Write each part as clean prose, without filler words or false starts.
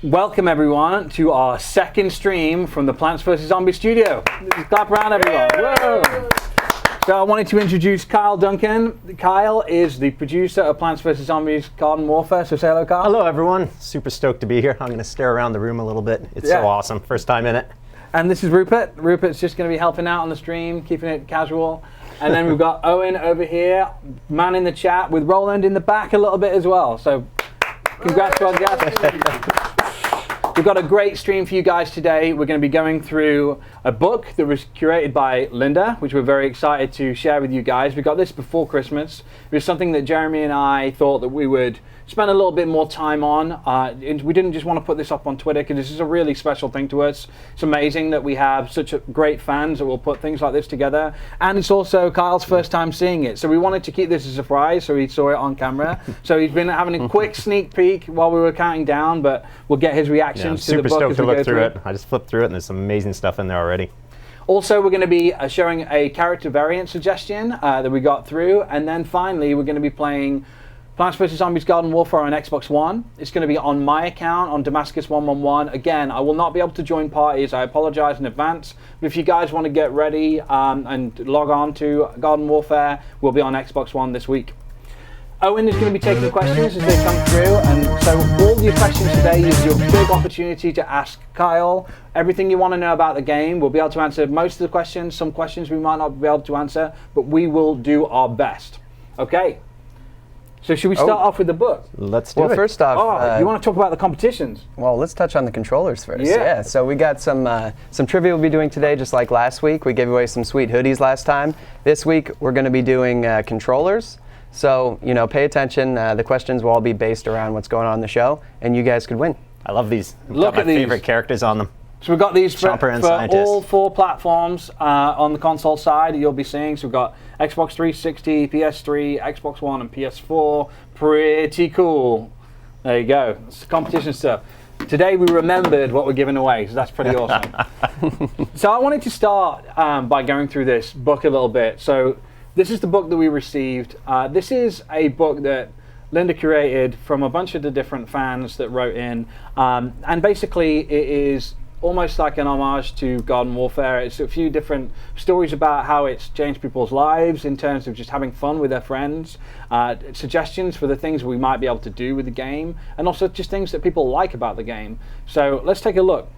Welcome everyone to our second stream from the Plants vs. Zombies studio. Clap around everyone. Whoa. So I wanted to introduce Kyle Duncan. Kyle is the producer of Plants vs. Zombies Garden Warfare. So say hello, Kyle. Hello everyone. Super stoked to be here. I'm going to stare around the room a little bit. It's so awesome. First time in it. And this is Rupert. Rupert's just going to be helping out on the stream, keeping it casual. And then we've got Owen over here, man in the chat, with Roland in the back a little bit as well. So congrats to our guests. We've got a great stream for you guys today. We're going to be going through a book that was curated by Linda, which we're very excited to share with you guys. We got this before Christmas. It was something that Jeremy and I thought that we would spend a little bit more time on. We didn't just want to put this up on Twitter because this is a really special thing to us. It's amazing that we have such great fans that will put things like this together. And it's also Kyle's first time seeing it. So we wanted to keep this a surprise, so he saw it on camera. So he's been having a quick sneak peek while we were counting down, but we'll get his reactions to the book. Super stoked to look through it. I just flipped through it and there's some amazing stuff in there already. Also, we're going to be showing a character variant suggestion that we got through. And then finally, we're going to be playing Plants vs. Zombies Garden Warfare on Xbox One. It's going to be on my account, on Damascus111. Again, I will not be able to join parties. I apologize in advance. But if you guys want to get ready and log on to Garden Warfare, we'll be on Xbox One this week. Owen is going to be taking the questions as they come through. And so all your questions today is your big opportunity to ask Kyle everything you want to know about the game. We'll be able to answer most of the questions. Some questions we might not be able to answer, but we will do our best. Okay. So should we start off with the book? Let's do it. Well, first off, you want to talk about the competitions? Well, let's touch on the controllers first. Yeah. So we got some trivia we'll be doing today, just like last week. We gave away some sweet hoodies last time. This week we're going to be doing controllers. So pay attention. The questions will all be based around what's going on in the show, and you guys could win. I love these. Look at my these favorite characters on them. So we've got these for Scientist. all four platforms on the console side that you'll be seeing. So we've got Xbox 360, PS3, Xbox One, and PS4. Pretty cool. There you go. It's competition stuff. Today we remembered what we're giving away, so that's pretty awesome. So I wanted to start by going through this book a little bit. So this is the book that we received. This is a book that Linda curated from a bunch of the different fans that wrote in. And basically it is almost like an homage to Garden Warfare. It's a few different stories about how it's changed people's lives in terms of just having fun with their friends, suggestions for the things we might be able to do with the game, and also just things that people like about the game. So let's take a look.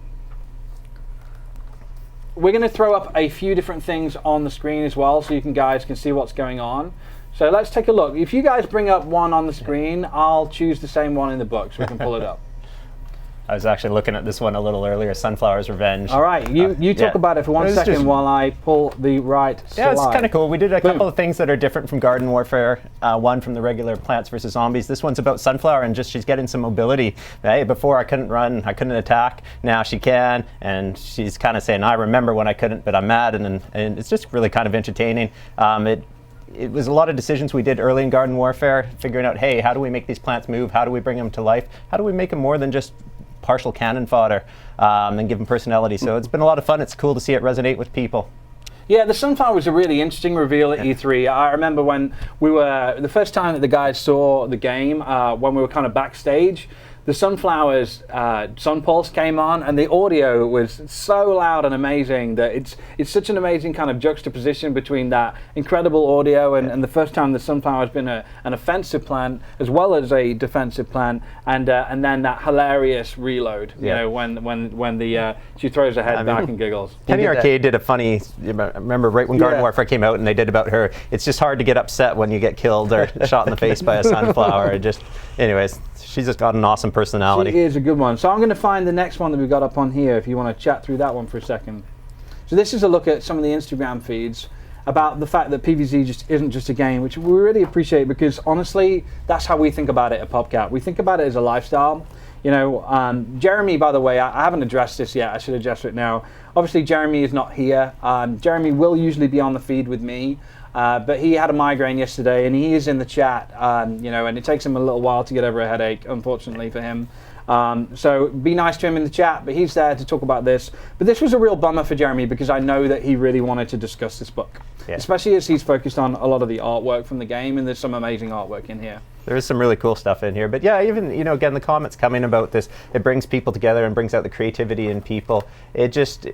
We're going to throw up a few different things on the screen as well so you guys can see what's going on. So let's take a look. If you guys bring up one on the screen, I'll choose the same one in the book so we can pull it up. I was actually looking at this one a little earlier, Sunflower's Revenge. All right, you talk about it for 1 second while I pull the right slide. Yeah, it's kind of cool. We did a couple of things that are different from Garden Warfare. One from the regular Plants vs. Zombies. This one's about Sunflower and just she's getting some mobility. Hey, before I couldn't run, I couldn't attack. Now she can, and she's kind of saying, I remember when I couldn't, but I'm mad, and it's just really kind of entertaining. It was a lot of decisions we did early in Garden Warfare, figuring out, hey, how do we make these plants move? How do we bring them to life? How do we make them more than just partial cannon fodder and give them personality? So it's been a lot of fun. It's cool to see it resonate with people. Yeah, the Sunflower was a really interesting reveal at E3. I remember when we were, the first time that the guys saw the game, when we were kind of backstage, the Sunflower's Sun Pulse came on, and the audio was so loud and amazing that it's such an amazing kind of juxtaposition between that incredible audio and the first time the Sunflower has been an offensive plant as well as a defensive plant, and then that hilarious reload. You know, when she throws her head back and giggles. Penny Arcade did a funny. Remember right when Garden Warfare came out, and they did about her. It's just hard to get upset when you get killed or shot in the face by a sunflower. Anyways. She's just got an awesome personality. She is a good one. So I'm going to find the next one that we've got up on here if you want to chat through that one for a second. So this is a look at some of the Instagram feeds about the fact that PvZ just isn't just a game, which we really appreciate because honestly, that's how we think about it at PopCap. We think about it as a lifestyle. Jeremy, by the way, I haven't addressed this yet. I should address it now. Obviously, Jeremy is not here. Jeremy will usually be on the feed with me. But he had a migraine yesterday, and he is in the chat, and it takes him a little while to get over a headache, unfortunately for him. So be nice to him in the chat, but he's there to talk about this. But this was a real bummer for Jeremy because I know that he really wanted to discuss this book. Yeah. especially as he's focused on a lot of the artwork from the game, and there's some amazing artwork in here. There is some really cool stuff in here. But yeah, even, again, the comments coming about this, it brings people together and brings out the creativity in people. It just,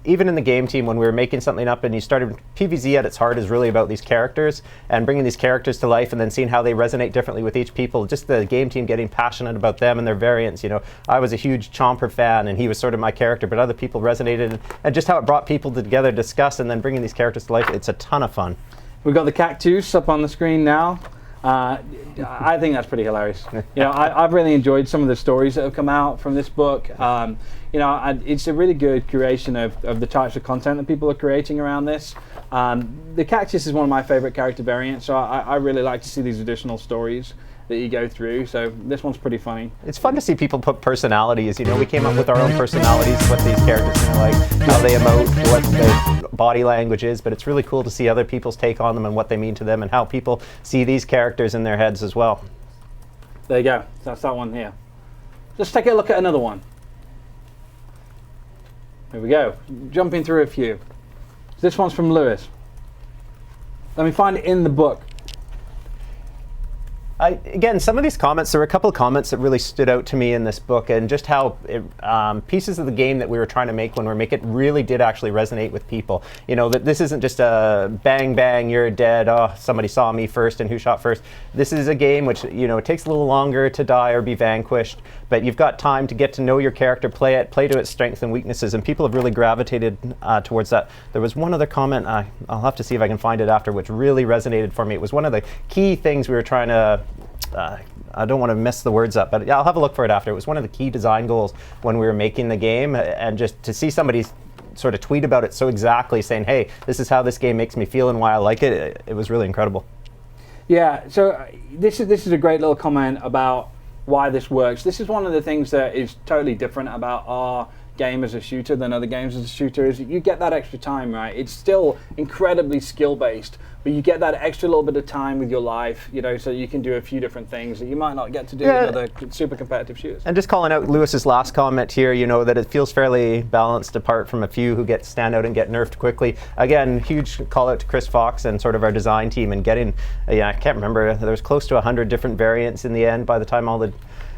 even in the game team, when we were making something up and you started, PvZ at its heart is really about these characters and bringing these characters to life and then seeing how they resonate differently with each people. Just the game team getting passionate about them and their variants. I was a huge Chomper fan and he was sort of my character, but other people resonated, and just how it brought people together to discuss and then bringing these characters to life. It's a ton of fun. We've got the cactus up on the screen now. I think that's pretty hilarious. I've really enjoyed some of the stories that have come out from this book. It's a really good curation of the types of content that people are creating around this. The cactus is one of my favorite character variants, so I really like to see these additional stories that you go through. So this one's pretty funny. It's fun to see people put personalities. We came up with our own personalities, what these characters are like, how they emote, what their body language is, but it's really cool to see other people's take on them and what they mean to them and how people see these characters in their heads as well. There you go. That's that one here. Let's take a look at another one. Here we go. Jumping through a few. This one's from Lewis. Let me find it in the book. Again, some of these comments, there were a couple of comments that really stood out to me in this book, and just how pieces of the game that we were trying to make when we were making it really did actually resonate with people. That this isn't just a bang, bang, you're dead, oh, somebody saw me first and who shot first. This is a game which, it takes a little longer to die or be vanquished, but you've got time to get to know your character, play to its strengths and weaknesses, and people have really gravitated towards that. There was one other comment, I'll have to see if I can find it after, which really resonated for me. It was one of the key things we were trying to I don't want to mess the words up, but I'll have a look for it after. It was one of the key design goals when we were making the game, and just to see somebody sort of tweet about it so exactly, saying, hey, this is how this game makes me feel and why I like it, it was really incredible. Yeah, so this is a great little comment about why this works. This is one of the things that is totally different about our game as a shooter than other games as a shooter, is that you get that extra time, right? It's still incredibly skill-based, but you get that extra little bit of time with your life, so you can do a few different things that you might not get to do in other super competitive shooters. And just calling out Lewis's last comment here, that it feels fairly balanced apart from a few who stand out and get nerfed quickly. Again, huge call out to Chris Fox and sort of our design team and getting, I can't remember, there's close to 100 different variants in the end by the time all the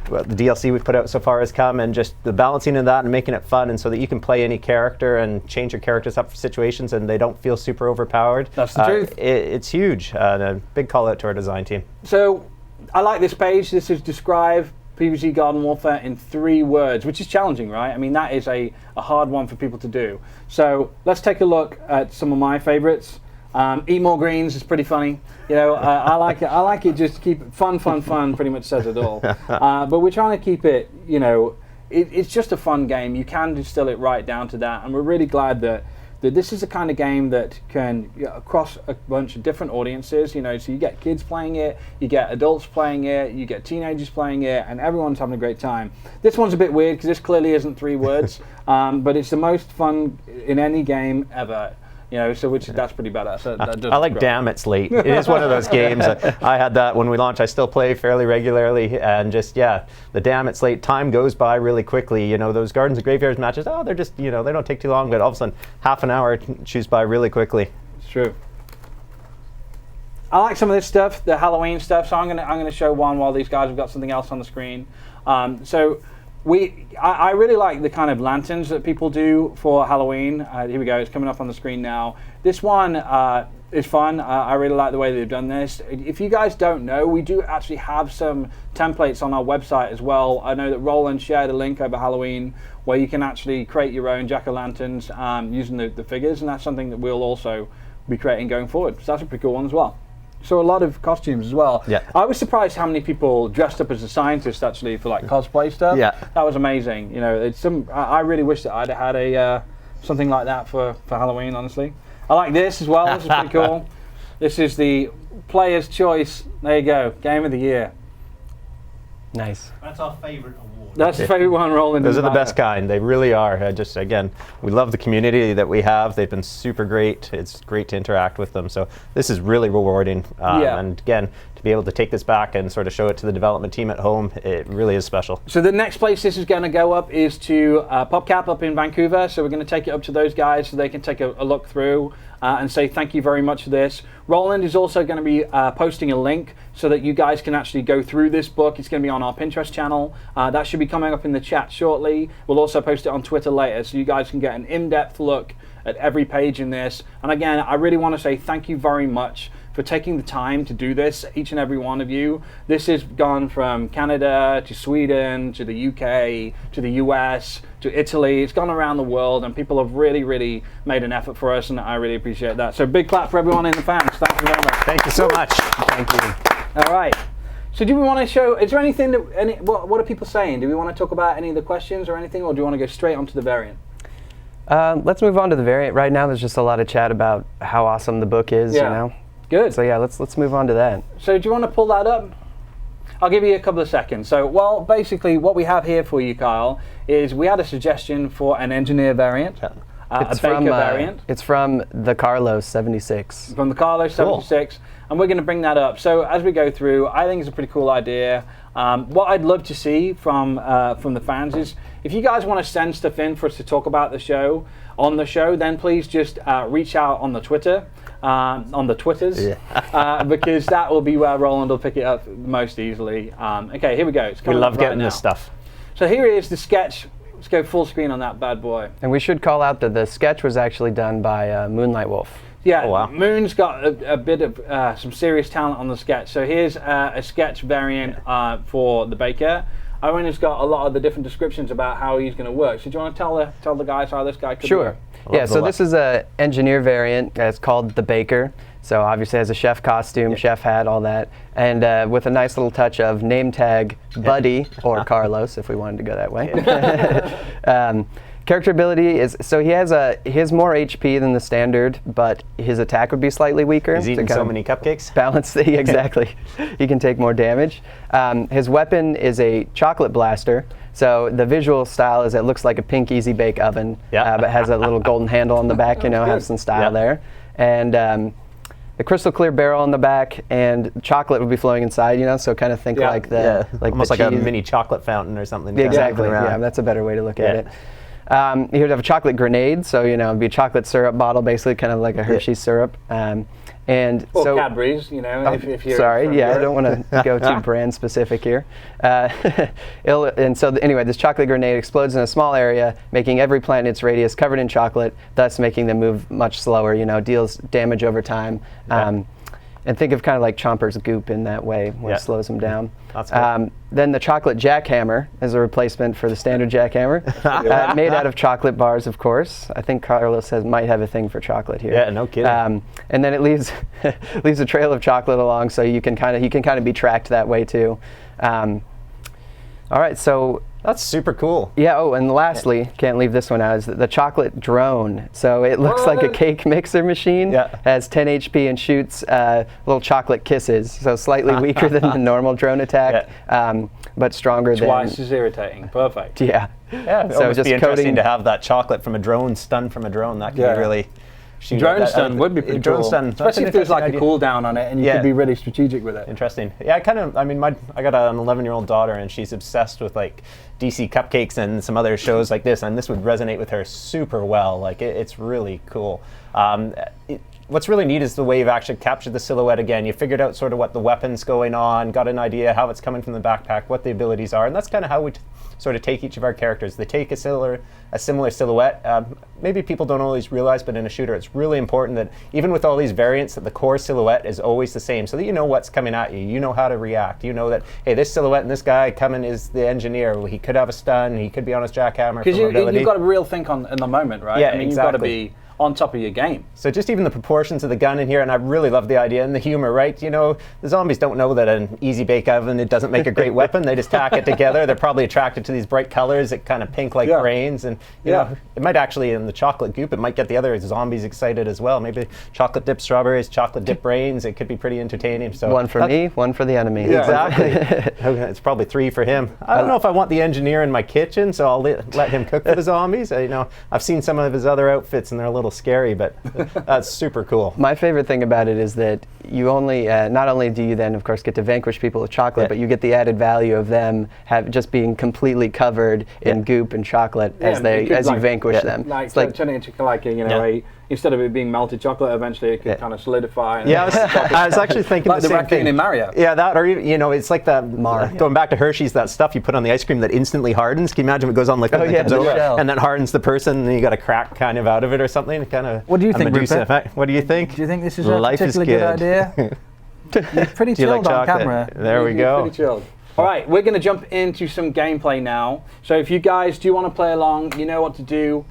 DLC we've put out so far has come, and just the balancing of that and making it fun, and so that you can play any character and change your characters up for situations and they don't feel super overpowered. That's the truth. It's huge, and a big call out to our design team. So I like this page. This is describe PvZ Garden Warfare in 3 words, which is challenging, right? I mean, that is a hard one for people to do. So let's take a look at some of my favorites. Eat more greens is pretty funny. I like it. I like it. Just keep it fun. Pretty much says it all. But we're trying to keep it. It's just a fun game. You can distill it right down to that, and we're really glad that this is the kind of game that can across a bunch of different audiences. So you get kids playing it, you get adults playing it, you get teenagers playing it, and everyone's having a great time. This one's a bit weird because this clearly isn't 3 words, but it's the most fun in any game ever. So that's pretty badass. I like Damn It's Late. It is one of those games. I had that when we launched. I still play fairly regularly, and just, the Damn It's Late. Time goes by really quickly. Those Gardens and Graveyards matches, they're just, they don't take too long, but all of a sudden, half an hour chews by really quickly. It's true. I like some of this stuff, the Halloween stuff, so I'm gonna show one while these guys have got something else on the screen. I really like the kind of lanterns that people do for Halloween. Here we go, it's coming up on the screen now. This one is fun. I really like the way they've done this. If you guys don't know, we do actually have some templates on our website as well. I know that Roland shared a link over Halloween where you can actually create your own jack-o'-lanterns using the figures, and that's something that we'll also be creating going forward. So that's a pretty cool one as well. So a lot of costumes as well. Yeah. I was surprised how many people dressed up as a scientist actually for like cosplay stuff. Yeah. That was amazing. I really wish that I'd had a something like that for Halloween, honestly. I like this as well. This is pretty cool. This is the Player's Choice. There you go. Game of the Year. Nice. That's our favourite award. That's the favourite one, Roland. Those are the best kind. They really are. Again, we love the community that we have. They've been super great. It's great to interact with them. So this is really rewarding. And again, to be able to take this back and sort of show it to the development team at home, it really is special. So the next place this is going to go up is to PopCap up in Vancouver. So we're going to take it up to those guys so they can take a look through. and say thank you very much for this. Roland is also going to be posting a link so that you guys can actually go through this book. It's going to be on our Pinterest channel. That should be coming up in the chat shortly. We'll also post it on Twitter later so you guys can get an in-depth look at every page in this. And again, I really want to say thank you very much for taking the time to do this, each and every one of you. This has gone from Canada to Sweden to the UK to the US to Italy. It's gone around the world, and people have really, really made an effort for us, and I really appreciate that. So big clap for everyone in the fans. Thank you very much. Thank you so much. Thank you. All right. So do we want to show, is there anything, what are people saying? Do we want to talk about any of the questions or anything, or do you want to go straight onto the variant? Let's move on to the variant. Right now there's just a lot of chat about how awesome the book is, you know? Good. So yeah, let's move on to that. So do you want to pull that up? I'll give you a couple of seconds. So, well, basically what we have here for you, Kyle, is we had a suggestion for an engineer variant, a Baker variant. It's from the Carlos 76. From the Carlos 76, and we're going to bring that up. So as we go through, I think it's a pretty cool idea. What I'd love to see from the fans is, if you guys want to send stuff in for us to talk about the show, then please just reach out on the Twitter. On the Twitters, because that will be where Roland will pick it up most easily. Okay, here we go. We love getting this stuff. So here is the sketch. Let's go full screen on that bad boy. And we should call out that the sketch was actually done by Moonlight Wolf. Yeah, oh, wow. Moon's got a bit of some serious talent on the sketch. So here's a sketch variant for the Baker. Owen has got a lot of the different descriptions about how he's going to work. So do you want to tell the guys how this guy could work? Yeah, so this is a engineer variant. It's called the Baker. So obviously has a chef costume, chef hat, all that, and with a nice little touch of name tag Buddy or Carlos, if we wanted to go that way. Character ability is, so he has more HP than the standard, but his attack would be slightly weaker. He's eating so many cupcakes. Balance the, exactly. He can take more damage. His weapon is a chocolate blaster. So the visual style is it looks like a pink Easy Bake oven, but has a little golden handle on the back, you know, has some style there. And the crystal clear barrel on the back, and chocolate would be flowing inside, you know, so kind of think like the like almost the like a mini chocolate fountain or something. Exactly, yeah, that's a better way to look at it. He would have a chocolate grenade, so you know, it'd be a chocolate syrup bottle, basically, kind of like a Hershey's syrup. And or so, Cadbury's, you know, if you're. Sorry, I don't want to go too brand specific here. Anyway, this chocolate grenade explodes in a small area, making every plant in its radius covered in chocolate, thus making them move much slower. You know, deals damage over time. And think of kind of like Chomper's goop in that way, where it slows them down. That's cool. Then the chocolate jackhammer is a replacement for the standard jackhammer, made out of chocolate bars, of course. I think Carlos might have a thing for chocolate here. Yeah, no kidding. And then it leaves leaves a trail of chocolate along, so he can kind of be tracked that way too. All right, so. That's super cool. Yeah, oh, and lastly, can't leave this one out, is the chocolate drone. So it looks like a cake mixer machine, has 10 HP and shoots little chocolate kisses, so slightly weaker than the normal drone attack, but stronger than... Twice as irritating, perfect. Yeah. Yeah, so just be interesting to have that chocolate from a drone, stun from a drone, that can be really... Drone stun would be pretty cool. Stun, especially if there's like a cooldown on it and you could be really strategic with it. Interesting. Yeah, I got an 11-year-old daughter, and she's obsessed with like DC Cupcakes and some other shows like this, and this would resonate with her super well. Like it's really cool. What's really neat is the way you've actually captured the silhouette again. You figured out sort of what the weapon's going on, got an idea how it's coming from the backpack, what the abilities are, and that's kind of how we sort of take each of our characters. They take a similar silhouette. Maybe people don't always realize, but in a shooter it's really important that even with all these variants, that the core silhouette is always the same, so that you know what's coming at you. You know how to react. You know that, hey, this silhouette and this guy coming is the engineer. He could have a stun. He could be on his jackhammer. Because you've got to real think in the moment, right? Yeah, I mean, exactly. You've got to be on top of your game. So just even the proportions of the gun in here, and I really love the idea and the humor, right? You know, the zombies don't know that an Easy Bake Oven, it doesn't make a great weapon. They just tack it together. They're probably attracted to these bright colors that kind of pink like brains, and you know, it might actually, in the chocolate goop, it might get the other zombies excited as well. Maybe chocolate dip strawberries, chocolate dip brains. It could be pretty entertaining. So one for me, one for the enemy. Yeah, exactly. It's probably 3 for him. I don't know if I want the engineer in my kitchen, so I'll let him cook for the zombies. You know, I've seen some of his other outfits, and they're a little scary, but that's super cool. My favorite thing about it is that you only not only do you then of course get to vanquish people with chocolate, but you get the added value of them just being completely covered in goop and chocolate as you vanquish them. Like, turn it into like instead of it being melted chocolate, eventually it can kind of solidify. And I was actually thinking like the same thing in Mario. Yeah, that, or it's like that. Going back to Hershey's, that stuff you put on the ice cream that instantly hardens. Can you imagine if it goes on liquid and comes over and then hardens the person, and you got a crack kind of out of it or something? Kind of. What do you think, Rupert? Effect. What do you think? Do you think this is a particularly good idea? You're pretty chilled on camera. There we go. Pretty chilled. All right, we're going to jump into some gameplay now. So if you guys do want to play along, you know what to do.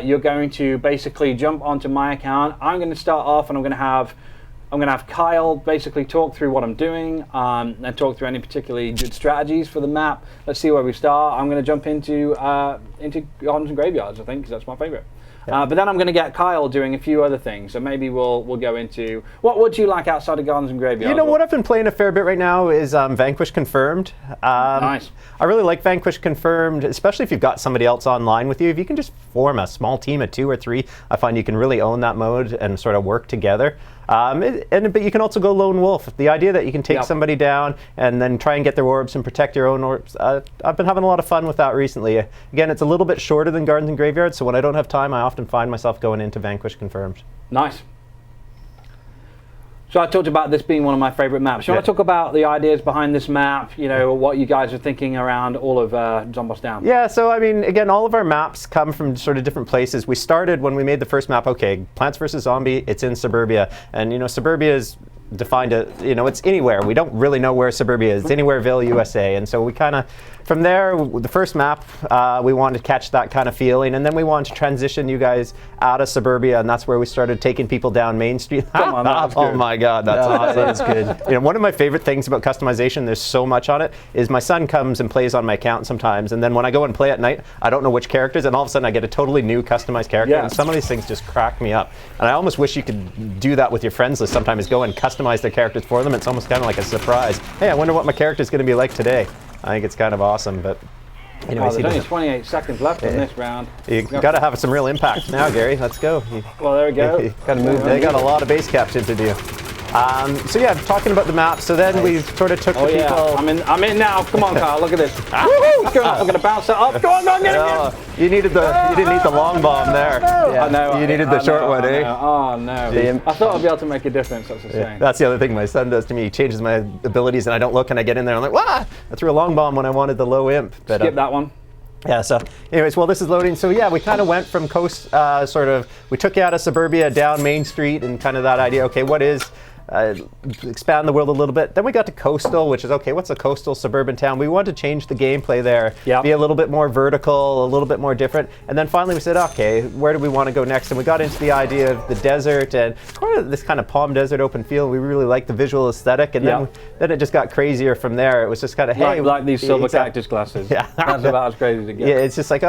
You're going to basically jump onto my account. I'm going to start off, and I'm going to have Kyle basically talk through what I'm doing and talk through any particularly good strategies for the map. Let's see where we start. I'm going to jump into Gardens and Graveyards, I think, because that's my favorite. But then I'm going to get Kyle doing a few other things. So maybe we'll go into what would you like outside of Gardens and Graveyards? You know what I've been playing a fair bit right now is Vanquish Confirmed. Nice. I really like Vanquish Confirmed, especially if you've got somebody else online with you. If you can just form a small team of 2 or 3, I find you can really own that mode and sort of work together. But you can also go lone wolf. The idea that you can take somebody down and then try and get their orbs and protect your own orbs. I've been having a lot of fun with that recently. Again, it's a little bit shorter than Gardens and Graveyards, so when I don't have time, I often find myself going into Vanquish Confirmed. Nice. So I talked about this being one of my favorite maps. You want to talk about the ideas behind this map, what you guys are thinking around all of Zomboss Down? Yeah, so I mean, again, all of our maps come from sort of different places. We started when we made the first map, Plants vs. Zombie, it's in Suburbia. And, Suburbia is defined, it's anywhere. We don't really know where Suburbia is. It's Anywhereville, USA. And so we kind of, from there, the first map, we wanted to catch that kind of feeling, and then we wanted to transition you guys out of Suburbia, and that's where we started taking people down Main Street. Come on, that's oh my God, that's awesome. That's good. One of my favorite things about customization, there's so much on it, is my son comes and plays on my account sometimes, and then when I go and play at night, I don't know which characters, and all of a sudden I get a totally new customized character, and some of these things just crack me up. And I almost wish you could do that with your friends list sometimes, go and customize their characters for them. It's almost kind of like a surprise. Hey, I wonder what my character is going to be like today. I think it's kind of awesome, but anyways, there's only 28 seconds left in this round. You got to have some real impact now, Gary. Let's go. Well, there we go. Got to move. They got a lot of base caps to do. So yeah, talking about the map. So then we sort of took the people. I'm in now. Come on, Kyle. Look at this. Woo-hoo! I'm gonna bounce it up. Go on, get it. You didn't need the long bomb there. I know. You needed the short one, eh? Oh no. I thought I'd be able to make a difference. That's the thing. That's the other thing my son does to me. He changes my abilities, and I don't look, and I get in there. And I'm like, wah! I threw a long bomb when I wanted the low imp. But, skip that one. Yeah, so anyways, while this is loading, so yeah, we kind of went from coast, we took you out of Suburbia down Main Street and kind of that idea, what is, expand the world a little bit. Then we got to coastal, which is, what's a coastal suburban town? We wanted to change the gameplay there, be a little bit more vertical, a little bit more different. And then finally we said, where do we want to go next? And we got into the idea of the desert and this kind of palm desert open field. We really liked the visual aesthetic, and then it just got crazier from there. It was just kind of, hey. Like these silver cactus glasses. Yeah. That's about as crazy as it gets. Yeah, it's just like,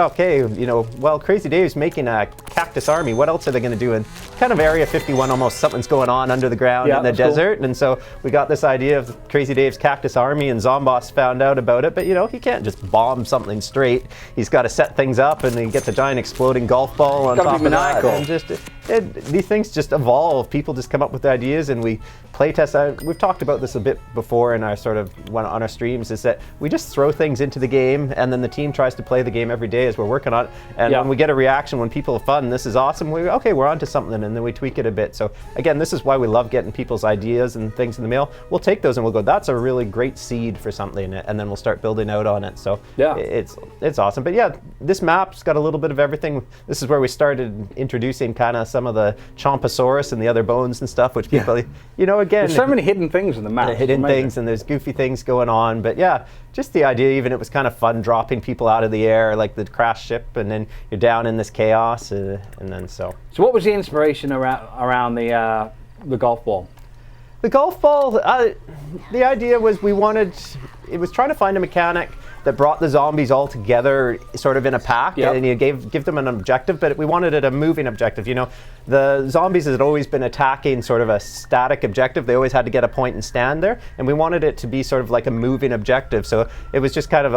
Crazy Dave's making a cactus army. What else are they going to do? And kind of Area 51 almost, something's going on under the ground in the desert. Cool. And so we got this idea of Crazy Dave's cactus army, and Zomboss found out about it. But he can't just bomb something straight. He's got to set things up, and he gets a giant exploding golf ball on top of that. And just these things just evolve. People just come up with ideas, and we play test. We've talked about this a bit before in our on our streams, is that we just throw things into the game, and then the team tries to play the game every day as we're working on it. And when we get a reaction, when people have fun, this is awesome, we're on to something, and then we tweak it a bit. So again, this is why we love getting people's ideas and things in the mail. We'll take those and we'll go, that's a really great seed for something, and then we'll start building out on it. So it's awesome. But yeah, this map's got a little bit of everything. This is where we started introducing kind of some of the Chomposaurus and the other bones and stuff, which people, again, there's so many hidden things in the map. Hidden things, and there's goofy things going on. But yeah, just the idea, even it was kind of fun dropping people out of the air, like the crash ship, and then you're down in this chaos, and then so. So what was the inspiration around the golf ball? The golf ball, the idea was it was trying to find a mechanic that brought the zombies all together sort of in a pack, and you give them an objective, but we wanted it a moving objective. The zombies had always been attacking sort of a static objective. They always had to get a point and stand there, and we wanted it to be sort of like a moving objective. So it was just kind of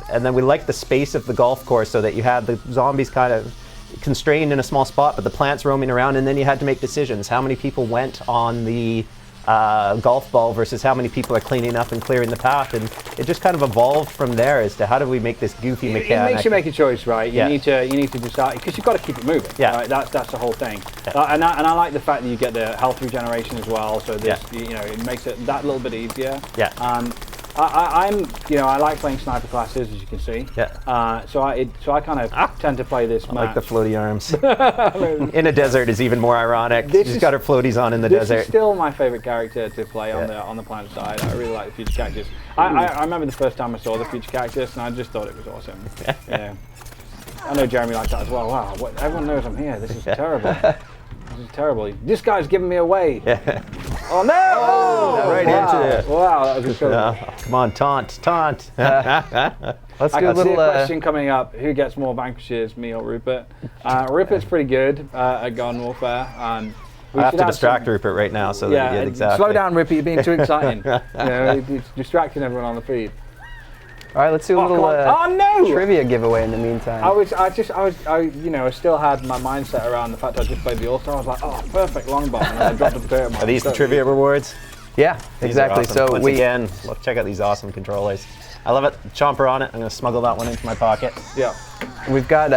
and then we liked the space of the golf course so that you had the zombies kind of constrained in a small spot, but the plants roaming around, and then you had to make decisions. How many people went on the golf ball versus how many people are cleaning up and clearing the path, and it just kind of evolved from there as to how do we make this goofy mechanic. It makes you make a choice, right? You Yeah. need to decide, because you've got to keep it moving. Yeah. Right? That's the whole thing. Yeah. And I like the fact that you get the health regeneration as well. So this, it makes it that little bit easier. Yeah. I like playing sniper classes, as you can see. Yeah. So I kind of tend to play this. I like the floaty arms. In a desert is even more ironic. She's got her floaties on in the This desert. is still my favorite character to play on the planet side. I really like the future cactus. I remember the first time I saw the future cactus, and I just thought it was awesome. Yeah. I know Jeremy likes that as well. Wow, everyone knows I'm here. This is terrible. This is terrible. This guy's giving me away. Yeah. Oh no! Oh, right into it. Wow, that was incredible. Come on, taunt. Let's do a I little see a question coming up. Who gets more vanquishes, me or Rupert? Rupert's pretty good at Garden Warfare. I have to distract Rupert right now so that he gets exactly. Slow down, Rupert. You're being too exciting. You're distracting everyone on the feed. All right, let's do a little trivia giveaway in the meantime. I still had my mindset around the fact I just played the All-Star. I was like, oh, perfect long bomb, and then I dropped a potato bomb. Are these the trivia rewards? Yeah, exactly. These are awesome. So Once again, look, check out these awesome controllers. I love it. Chomper on it. I'm going to smuggle that one into my pocket. Yeah. We've got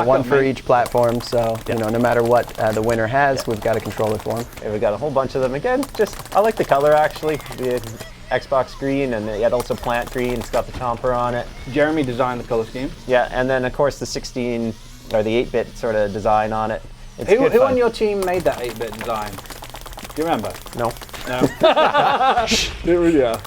one for mate. each platform, so no matter what the winner has, we've got a controller for them. Yeah, we've got a whole bunch of them. Again, I like the color actually. The Xbox green, and it had also plant green. It's got the Chomper on it. Jeremy designed the color scheme. Yeah, and then of course the 16 or the 8-bit sort of design on it. It's Who fun. on your team made that 8-bit design? Do you remember? No. No. Yeah.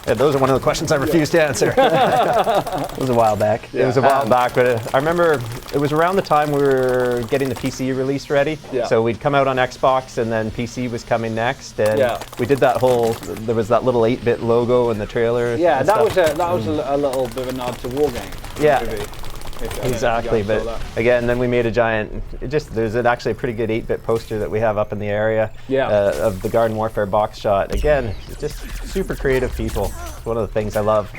Yeah, those are one of the questions I refuse to answer. It was a while back. It was a while back, but I remember it was around the time we were getting the PC release ready. Yeah. So we'd come out on Xbox, and then PC was coming next, and Yeah. we did that whole. There was that little 8-bit logo in the trailer. Yeah, and that stuff. was a little bit of a nod to Wargame. Yeah. Movie. Exactly, but again, then we made a giant. There's actually a pretty good 8-bit poster that we have up in the area. Of the Garden Warfare box shot. Again, just super creative people. It's one of the things I love.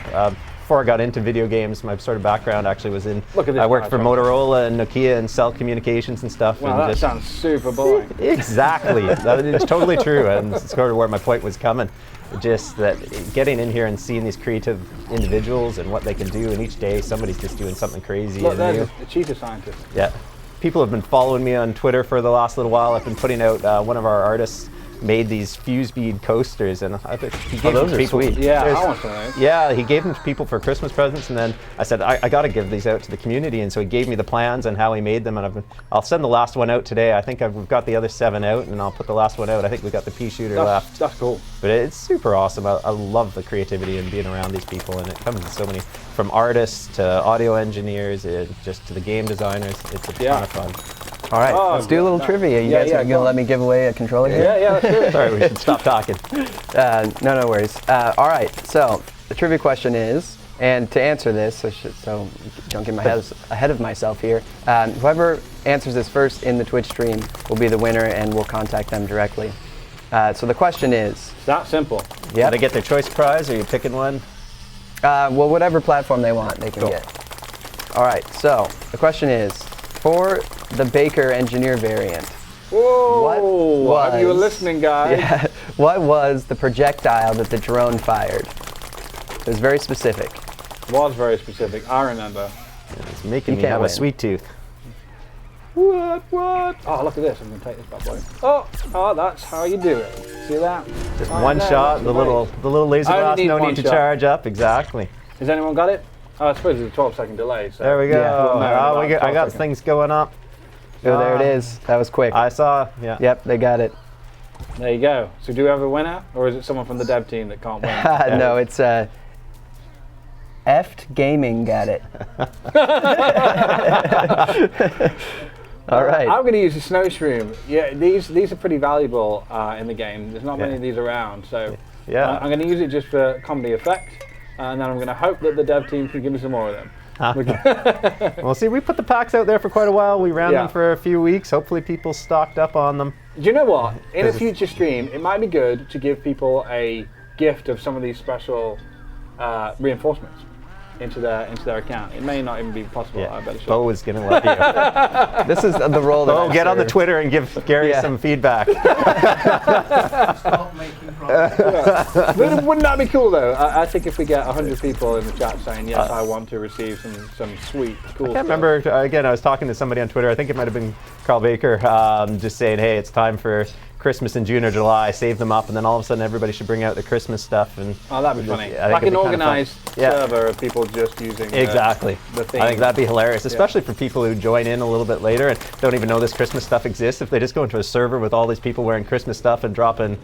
Before I got into video games, my sort of background actually was in. I worked for Motorola and Nokia and Cell Communications and stuff. Wow, and that sounds super boring. Exactly, that is totally true, and it's sort of where my point was coming. Just that getting in here and seeing these creative individuals and what they can do, and each day somebody's just doing something crazy. Look, and there's new. a cheetah scientist. Yeah. People have been following me on Twitter for the last little while. I've been putting out, one of our artists made these fuse bead coasters, and he gave them those to are people. sweet. Yeah, I want some of those. Yeah, he gave them to people for Christmas presents, and then I said, I got to give these out to the community, and so he gave me the plans and how he made them, and I'll send the last one out today. I think we've got the other 7 out, and I'll put the last one out. I think we've got the pea shooter left. That's cool. But it's super awesome. I love the creativity and being around these people, and it comes in so many, from artists to audio engineers, just to the game designers. It's a ton of fun. All right, let's do a little trivia. You guys are going to let me give away a controller here? Yeah, let's do it. Sorry, we should stop talking. No worries. All right, so the trivia question is, and to answer this, so don't get ahead of myself here, whoever answers this first in the Twitch stream will be the winner, and we'll contact them directly. So the question is... It's that simple. Yeah. They get their choice prize, or are you picking one? Well, whatever platform they want, they can get. All right, so the question is, for the Baker Engineer variant, Whoa! You were listening, guys. Yeah, what was the projectile that the drone fired? It was very specific. Was very specific. I remember. It's making me have a sweet tooth. What? Oh, look at this. I'm going to take this bad boy. Oh, that's how you do it. See that? Just one shot, the little laser blast, no need to charge up. Exactly. Has anyone got it? Oh, I suppose there's a 12-second delay. So. There we go. Yeah, I got things going up. Oh, there it is. That was quick. I saw, yeah. Yep, they got it. There you go. So do we have a winner, or is it someone from the dev team that can't win? No, it's Eft Gaming got it. All right. I'm going to use a snow shroom. Yeah, these are pretty valuable in the game. There's not many of these around, so I'm going to use it just for comedy effect, and then I'm going to hope that the dev team can give me some more of them. Well, see, we put the packs out there for quite a while. We ran them for a few weeks. Hopefully people stocked up on them. Do you know what? In a future stream, it might be good to give people a gift of some of these special reinforcements. into their account. It may not even be possible. I better Bo is going to love you. This is the role that Bo, get on the Twitter and give Gary some feedback. Stop making promises. Wouldn't that be cool though? I think if we get 100 people in the chat saying yes, I want to receive some sweet, cool. I can't remember. Again, I was talking to somebody on Twitter. I think it might have been Carl Baker, just saying, "Hey, it's time for Christmas in June or July. Save them up, and then all of a sudden, everybody should bring out their Christmas stuff." And that'd be funny. I think Like it'd an be kinda organized fun. Yeah. server of people just using Exactly. the theme. I think that'd be hilarious, especially for people who join in a little bit later and don't even know this Christmas stuff exists. If they just go into a server with all these people wearing Christmas stuff and dropping,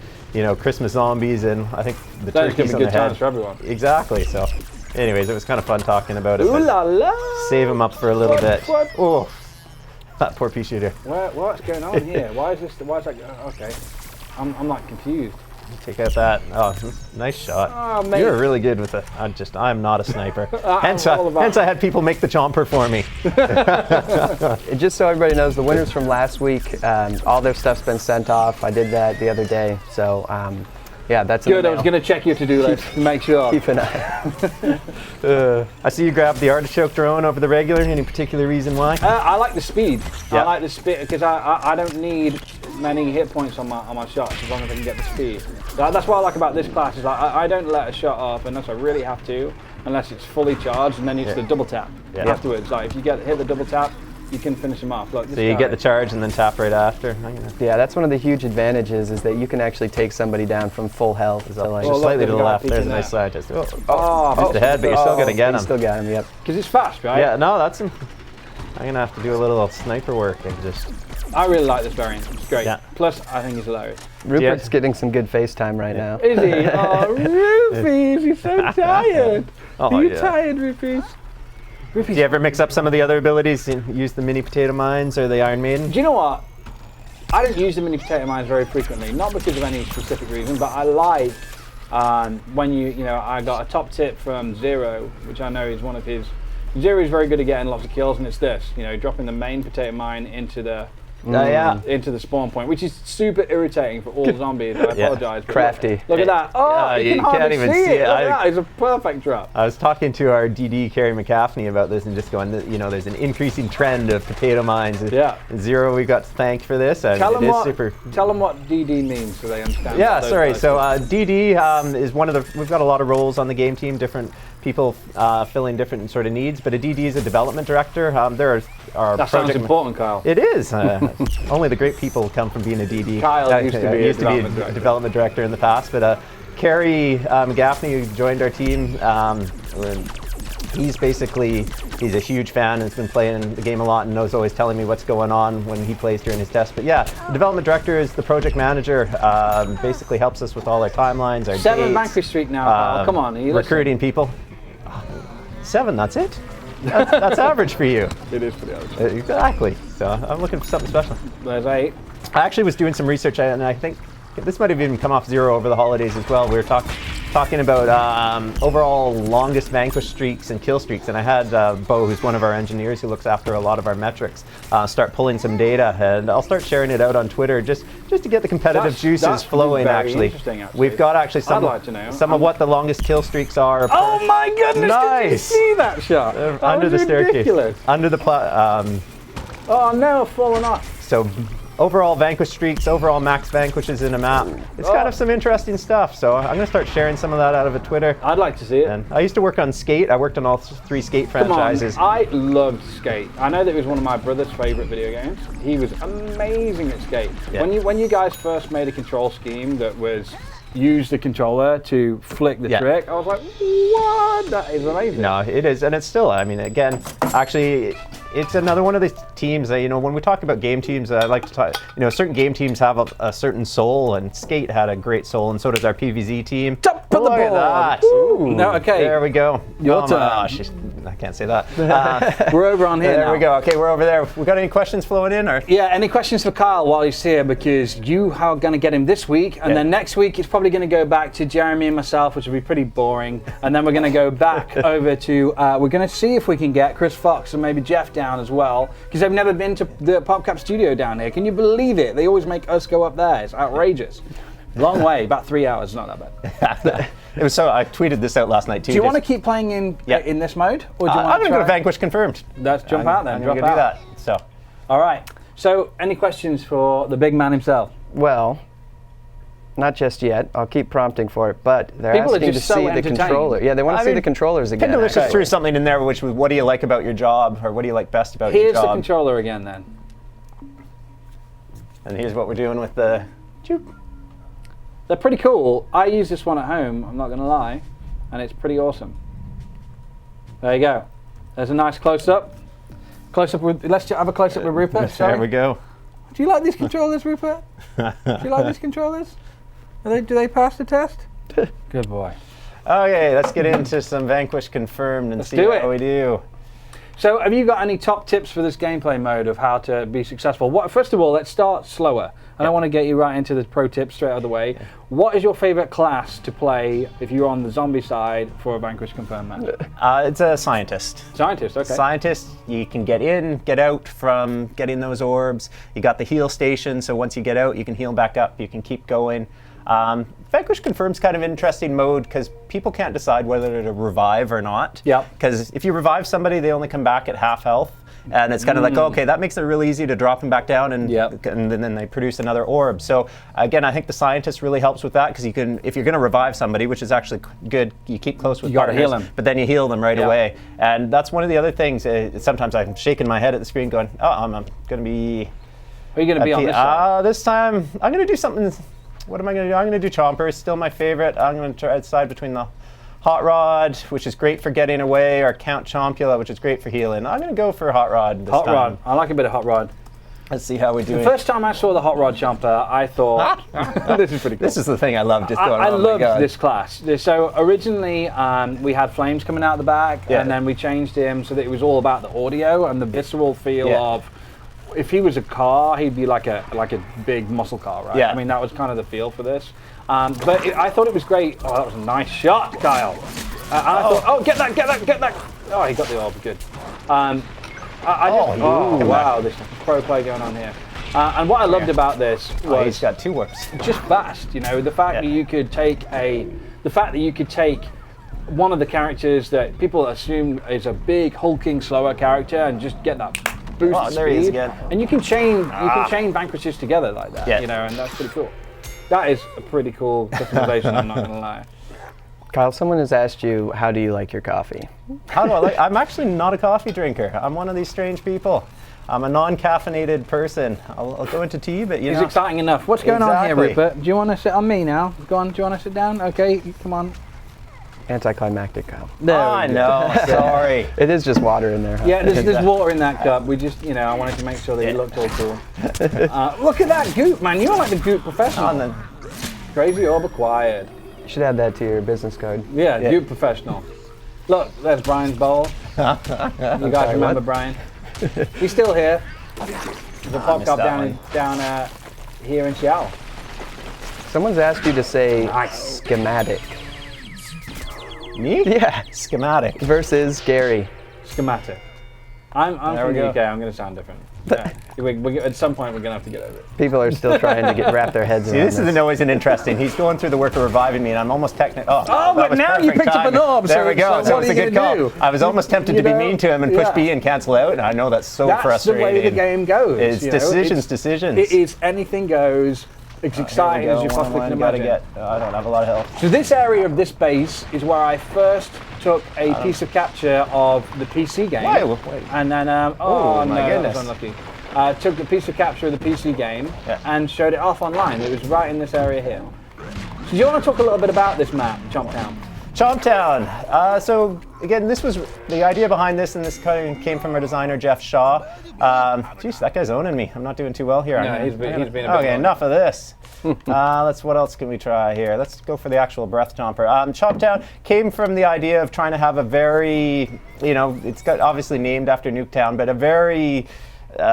Christmas zombies, and I think the That's turkeys gonna on be the good times head. for everyone. Exactly. So, anyways, it was kind of fun talking about it. Ooh but la la! Save them up for a little bit. What? Oh, that poor pea shooter. What's going on here? Why is that? Okay, I'm like confused. Take out that. Oh, nice shot. Oh, mate. You're really good with it. I'm not a sniper. hence, all about hence I had people make the chomper for me. Just so everybody knows, the winners from last week, all their stuff's been sent off. I did that the other day, so yeah, that's Good. I was going to check your to-do list to make sure. keep an eye. I see you grabbed the artichoke drone over the regular. Any particular reason why? I like the speed. Yeah. I like the speed because I don't need many hit points on my shots as long as I can get the speed. That's what I like about this class. Is I don't let a shot off unless I really have to, unless it's fully charged, and then it's the double tap afterwards. Like if you hit the double tap, you can finish them off. Look, So you get the charge and then tap right after. Yeah, that's one of the huge advantages is that you can actually take somebody down from full health. So like, Just slightly to the there's a guy left. There's a peeking nice there. scientist. Oh, the head, but you're still going to get you him. still got him, yep. because it's fast, right? Yeah, no, that's. I'm going to have to do a little sniper work and just. I really like this variant. It's great. Yeah. Plus, I think it's hilarious. Rupert's getting some good FaceTime right now. Is he? Oh, Rupees, he's so tired. Oh, Are you yeah. tired, Rupees? Do you ever mix up some of the other abilities? Use the mini potato mines or the Iron Maiden? Do you know what? I don't use the mini potato mines very frequently, not because of any specific reason, but I like when I got a top tip from Zero, which I know is one of his. Zero is very good at getting lots of kills, and it's this, dropping the main potato mine into the into the spawn point, which is super irritating for all zombies. I apologize. but Crafty. Look at that. Oh, you you can can't hardly even see see it. it. Look at that. It's a perfect drop. I was talking to our DD, Kerry McCaffney, about this and just going, there's an increasing trend of potato mines. Yeah. Zero, we got thanked for this. Tell them Super. what DD means so they understand. Yeah, what those sorry. guys So do. DD is one of the. We've got a lot of roles on the game team, different people filling different sort of needs. But a DD is a development director. There are That sounds important, Kyle. It is. Only the great people come from being a DD. Kyle used to be a development director in the past, but Kerry Gaffney, who joined our team, he's a huge fan and has been playing the game a lot and knows always telling me what's going on when he plays during his test. But yeah, the development director is the project manager, basically helps us with all our timelines, our 7 dates, Vanquish streak now, Kyle. Come on. recruiting people. 7, that's it? That's average for you. It is for the others. Exactly. So I'm looking for something special. There's 8. I actually was doing some research, and I think this might have even come off Zero over the holidays as well. We were talking about overall longest Vanquish streaks and kill streaks, and I had Bo, who's one of our engineers who looks after a lot of our metrics, start pulling some data, and I'll start sharing it out on Twitter just to get the competitive juices flowing. Very interesting, actually. We've got actually some I'd like to know. of what the longest kill streaks are. Oh my goodness! Nice. Did you see that shot? That Under was the staircase, ridiculous. under the Oh no, I've fallen off. So overall Vanquish streaks, overall max Vanquishes in a map. It's kind of some interesting stuff. So I'm going to start sharing some of that out of Twitter. I'd like to see it. And I used to work on Skate. I worked on all 3 Skate franchises. Come on. I loved Skate. I know that it was one of my brother's favorite video games. He was amazing at Skate. Yeah. When you guys first made a control scheme that was use the controller to flick the trick, I was like, what? That is amazing. No, it is, and it's still. I mean, again, actually, it's another one of these teams that, when we talk about game teams, I like to talk, certain game teams have a certain soul, and Skate had a great soul, and so does our PVZ team. Top of the Look at board. that. Ooh. No, okay. There we go. Your my turn. gosh, I can't say that. We're over on here There now. we go. Okay, we're over there. We got any questions flowing in? Or? Yeah, any questions for Kyle while he's here? Because you are going to get him this week, and then next week it's probably going to go back to Jeremy and myself, which will be pretty boring. And then we're going to go back over to, we're going to see if we can get Chris Fox and maybe Jeff down as well, because they've never been to the PopCap studio down here. Can you believe it? They always make us go up there. It's outrageous. Long way, about 3 hours, not that bad. It was so. I tweeted this out last night too. Do you want to keep playing in this mode, or do you want I'm going to go to Vanquish Confirmed. Let's jump out then. I'm going to do that. So, all right. So, any questions for the big man himself? Well, not just yet. I'll keep prompting for it, but they're People are asking to just so see the entertained. controller. Yeah, they want to see the controllers again. Pendulicious actually. threw something in there, which was, what do you like about your job, or what do you like best about your Here's the job? controller again, then. And here's what we're doing with the juke. They're pretty cool. I use this one at home, I'm not going to lie, and it's pretty awesome. There you go. There's a nice close-up. Close-up with, let's have a close-up with Rupert. There we go. Do you like these controllers, Rupert? Do you like these controllers? Do they pass the test? Good boy. Okay, let's get into some Vanquish Confirmed and see how we do. So, have you got any top tips for this gameplay mode of how to be successful? First of all, let's start slower. I don't want to get you right into the pro tips straight out of the way. What is your favorite class to play if you're on the zombie side for a Vanquish Confirmed match? It's a scientist. Scientist, okay. Scientist, you can get in, get out from getting those orbs. You got the heal station, so once you get out, you can heal back up. You can keep going. Vanquish Confirmed's kind of an interesting mode because people can't decide whether to revive or not. Yeah. Because if you revive somebody, they only come back at half health. And it's kind of like, okay, that makes it really easy to drop them back down, and then they produce another orb. So again, I think the scientist really helps with that because you can, if you're going to revive somebody, which is actually good, you keep close with partners, heal them. but then you heal them right away. And that's one of the other things. Sometimes I'm shaking my head at the screen, going, "Oh, I'm going to be." Are you going to be on this side? This time, I'm going to do something. What am I going to do? I'm going to do Chomper. It's still my favorite. I'm going to try to decide between the Hot Rod, which is great for getting away, or Count Chompula, which is great for healing. I'm going to go for Hot Rod this time. Hot Rod. I like a bit of Hot Rod. Let's see how we do. The first time I saw the Hot Rod Jumper, I thought, this is pretty cool. This is the thing I love. Just going, I loved this class. So originally, we had flames coming out the back, and then we changed him so that it was all about the audio and the visceral feel of. If he was a car, he'd be like a big muscle car, right? Yeah. I mean, that was kind of the feel for this. But I thought it was great. Oh, that was a nice shot, Kyle. And I thought, oh, get that. Oh, he got the orb, good. Wow, there's pro play going on here. And what I loved about this was he's got 2 whips. Just fast, you know, the fact that you could take one of the characters that people assume is a big hulking slower character and just get that boost of there he is speed. again. And you can chain Vanquishes together like that, you know, and that's pretty cool. That is a pretty cool customization, I'm not gonna lie. Kyle, someone has asked you, how do you like your coffee? How do I like? I'm actually not a coffee drinker. I'm one of these strange people. I'm a non-caffeinated person. I'll go into tea, but It's exciting enough. What's going on here, Rupert? Do you want to sit on me now? Go on, do you want to sit down? Okay, come on. Anticlimactic, Kyle. I know, sorry. It is just water in there. Huh? Yeah, there's water in that cup. We just, I wanted to make sure that you looked all cool. Look at that goop, man. You're like the goop professional. Crazy orb acquired. You should add that to your business card. Yeah, goop professional. Look, there's Brian's bowl. You guys remember Brian? He's still here. There's a PopCap down here in Seattle. Someone's asked you to say schematic. Me? Yeah. Schematic. Versus Gary. Schematic. I'm from the UK. I'm going to sound different. Yeah. At some point, we're going to have to get over it. People are still trying to wrap their heads around this. Is always an interesting. He's going through the work of reviving me, and I'm almost technical. But now you picked up an orb. There we go. So it's a good call. I was almost tempted to be mean to him and push B and cancel out, and I know that's so frustrating. That's the way the game goes. It's decisions. It is anything goes. It's exciting as you possibly can imagine. I don't have a lot of health. So this area of this base is where I first took a piece of capture of the PC game. Wait. And then, my goodness. that was unlucky. Took a piece of capture of the PC game and showed it off online. It was right in this area here. So do you want to talk a little bit about this map, Chomptown? Chomptown. So again, this was the idea behind this, and this kind of came from our designer Jeff Shaw. Jeez, that guy's owning me. I'm not doing too well here. No, he's been a bit okay, enough of this. What else can we try here? Let's go for the actual breath chomper. Chomptown came from the idea of trying to have a very, it's got obviously named after Nuketown, but a very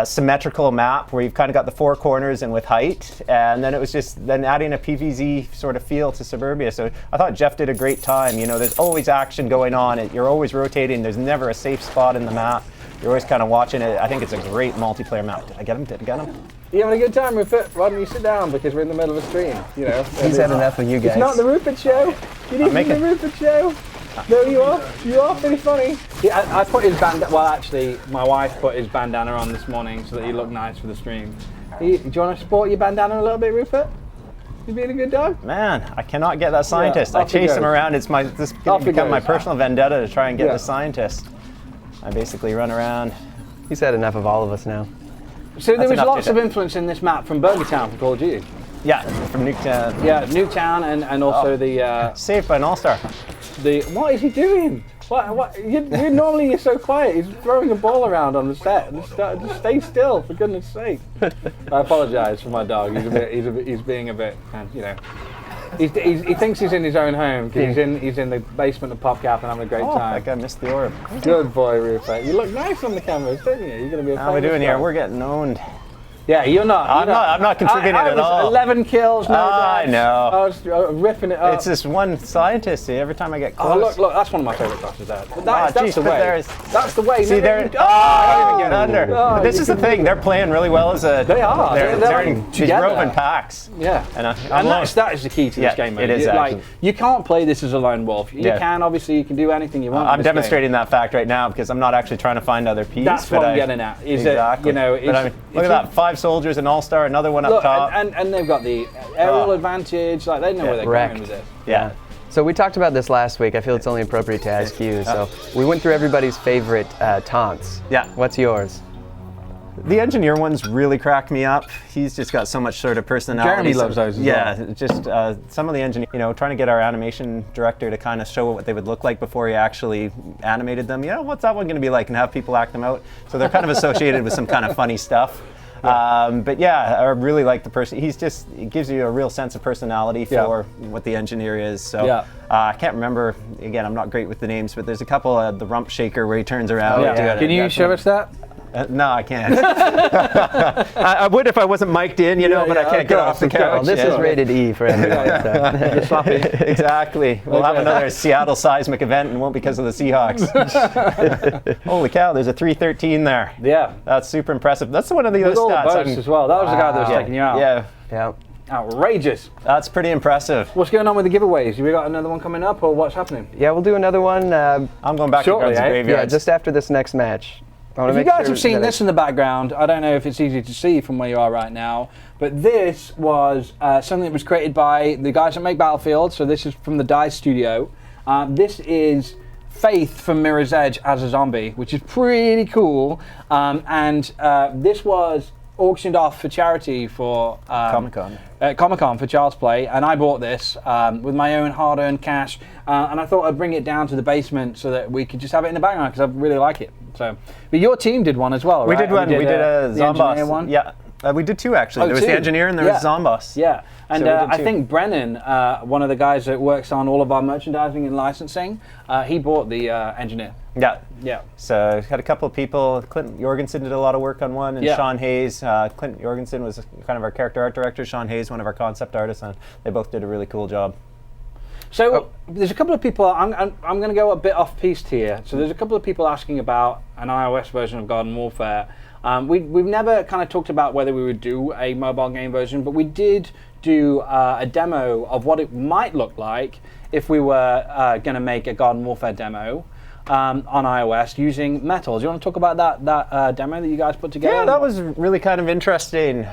symmetrical map where you've kind of got the 4 corners and with height, and then it was just then adding a PVZ sort of feel to Suburbia. So I thought Jeff did a great time. There's always action going on. You're always rotating. There's never a safe spot in the map. you're always kind of watching it. I think it's a great multiplayer map. Did I get him? Did I get him? You having a good time, Rupert? Why don't you sit down because we're in the middle of a stream? You know. He's had enough of you guys. It's not the Rupert show. You need the Rupert show. No, you are. You are pretty funny. Yeah, I put his bandana. Well, actually, my wife put his bandana on this morning so that he looked nice for the stream. Do you want to sport your bandana a little bit, Rupert? You being a good dog? Man, I cannot get that scientist. Yeah, I chase him around. This is going to become my personal vendetta to try and get the scientist. I basically run around. He's had enough of all of us now. So there was lots of influence in this map from Burger Town from Call of Duty. Yeah, from Nuketown. Yeah, Nuketown and also the... Saved by an all-star. What is he doing? What? You're so quiet. He's throwing a ball around on the set. Just stay still, for goodness sake. I apologise for my dog. He's being a bit, you know. He thinks he's in his own home because he's in the basement of PopCap and having a great time. That guy missed the orb. Good boy, Rupert. You look nice on the cameras, don't you? You're going to be a How are we doing here? We're getting owned. Yeah, you're not. I'm not contributing at all. 11 kills, no I deaths. know. I was ripping it up. It's this one scientist. Every time I get close. Oh, look, that's one of my favourite classes there. But that's the way. That's the way. See, I don't even get under. But this is the thing. They're playing really well as a. They are. They're in these roving packs. Yeah. And that is the key to this game, mate. It is like, you can't play this as a lone wolf. You can, obviously, you can do anything you want. I'm demonstrating that fact right now because I'm not actually trying to find other peas. That's what I'm getting at. Is exactly. That, look at that. 5 soldiers, an all-star, another one up top. And they've got the aerial advantage. Like, they know where they're going with it. Yeah. So we talked about this last week. I feel it's only appropriate to ask you. So we went through everybody's favorite taunts. Yeah. What's yours? The engineer ones really crack me up. He's just got so much sort of personality. Jeremy loves those as well. Just some of the engineers, trying to get our animation director to kind of show what they would look like before he actually animated them. What's that one going to be like, and have people act them out. So they're kind of associated with some kind of funny stuff. But yeah, I really like the person. It gives you a real sense of personality for what the engineer is. So I can't remember, again, I'm not great with the names, but there's a couple, the rump shaker where he turns around. Can you show us that? No, I can't. I would if I wasn't mic'd in, but I can't get off the couch. Well, this is rated E for everybody. You're sloppy. Exactly. We'll have another Seattle seismic event and won't because of the Seahawks. Holy cow, there's a 313 there. Yeah. That's super impressive. That's one of the other stats. As well. That was the guy that was taking you out. Yeah. Outrageous. That's pretty impressive. What's going on with the giveaways? Have we got another one coming up, or what's happening? Yeah, we'll do another one. I'm going back shortly, to Guards of Graveyards. Yeah, just after this next match. If you guys have seen this in the background, I don't know if it's easy to see from where you are right now, but this was something that was created by the guys that make Battlefield. So this is from the DICE studio. This is Faith from Mirror's Edge as a zombie, which is pretty cool. This was auctioned off for charity for Comic-Con for Child's Play, and I bought this with my own hard-earned cash, and I thought I'd bring it down to the basement so that we could just have it in the background because I really like it. So, but your team did one as well, right? We did one. We did a Zomboss one. Yeah, we did 2 actually. There was the engineer and there was Zomboss. Yeah, and I think Brennan, one of the guys that works on all of our merchandising and licensing, he bought the engineer. Yeah. So had a couple of people. Clint Jorgensen did a lot of work on one, and Sean Hayes. Clint Jorgensen was kind of our character art director. Sean Hayes, one of our concept artists, and they both did a really cool job. So there's a couple of people. I'm going to go a bit off piste here. So there's a couple of people asking about an iOS version of Garden Warfare. We've never kind of talked about whether we would do a mobile game version, but we did do a demo of what it might look like if we were going to make a Garden Warfare demo on iOS using Metal. Do you want to talk about that demo that you guys put together? Yeah, that was really kind of interesting.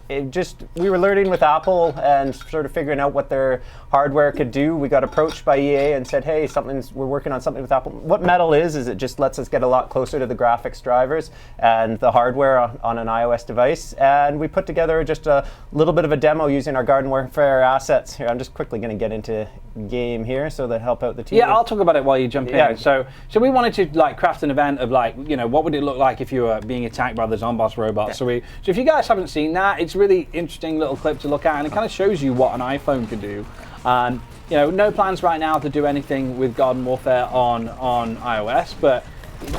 We were learning with Apple and sort of figuring out what their hardware could do. We got approached by EA and said, hey, we're working on something with Apple. What Metal is it just lets us get a lot closer to the graphics drivers and the hardware on an iOS device. And we put together just a little bit of a demo using our Garden Warfare assets. Here, I'm just quickly going to get into game here so that help out the team. Yeah, I'll talk about it while you jump in. So we wanted to craft an event of what would it look like if you were being attacked by the Zomboss robots. So if you guys haven't seen that, it's really interesting little clip to look at, and it kind of shows you what an iPhone could do. No plans right now to do anything with Garden Warfare on iOS, but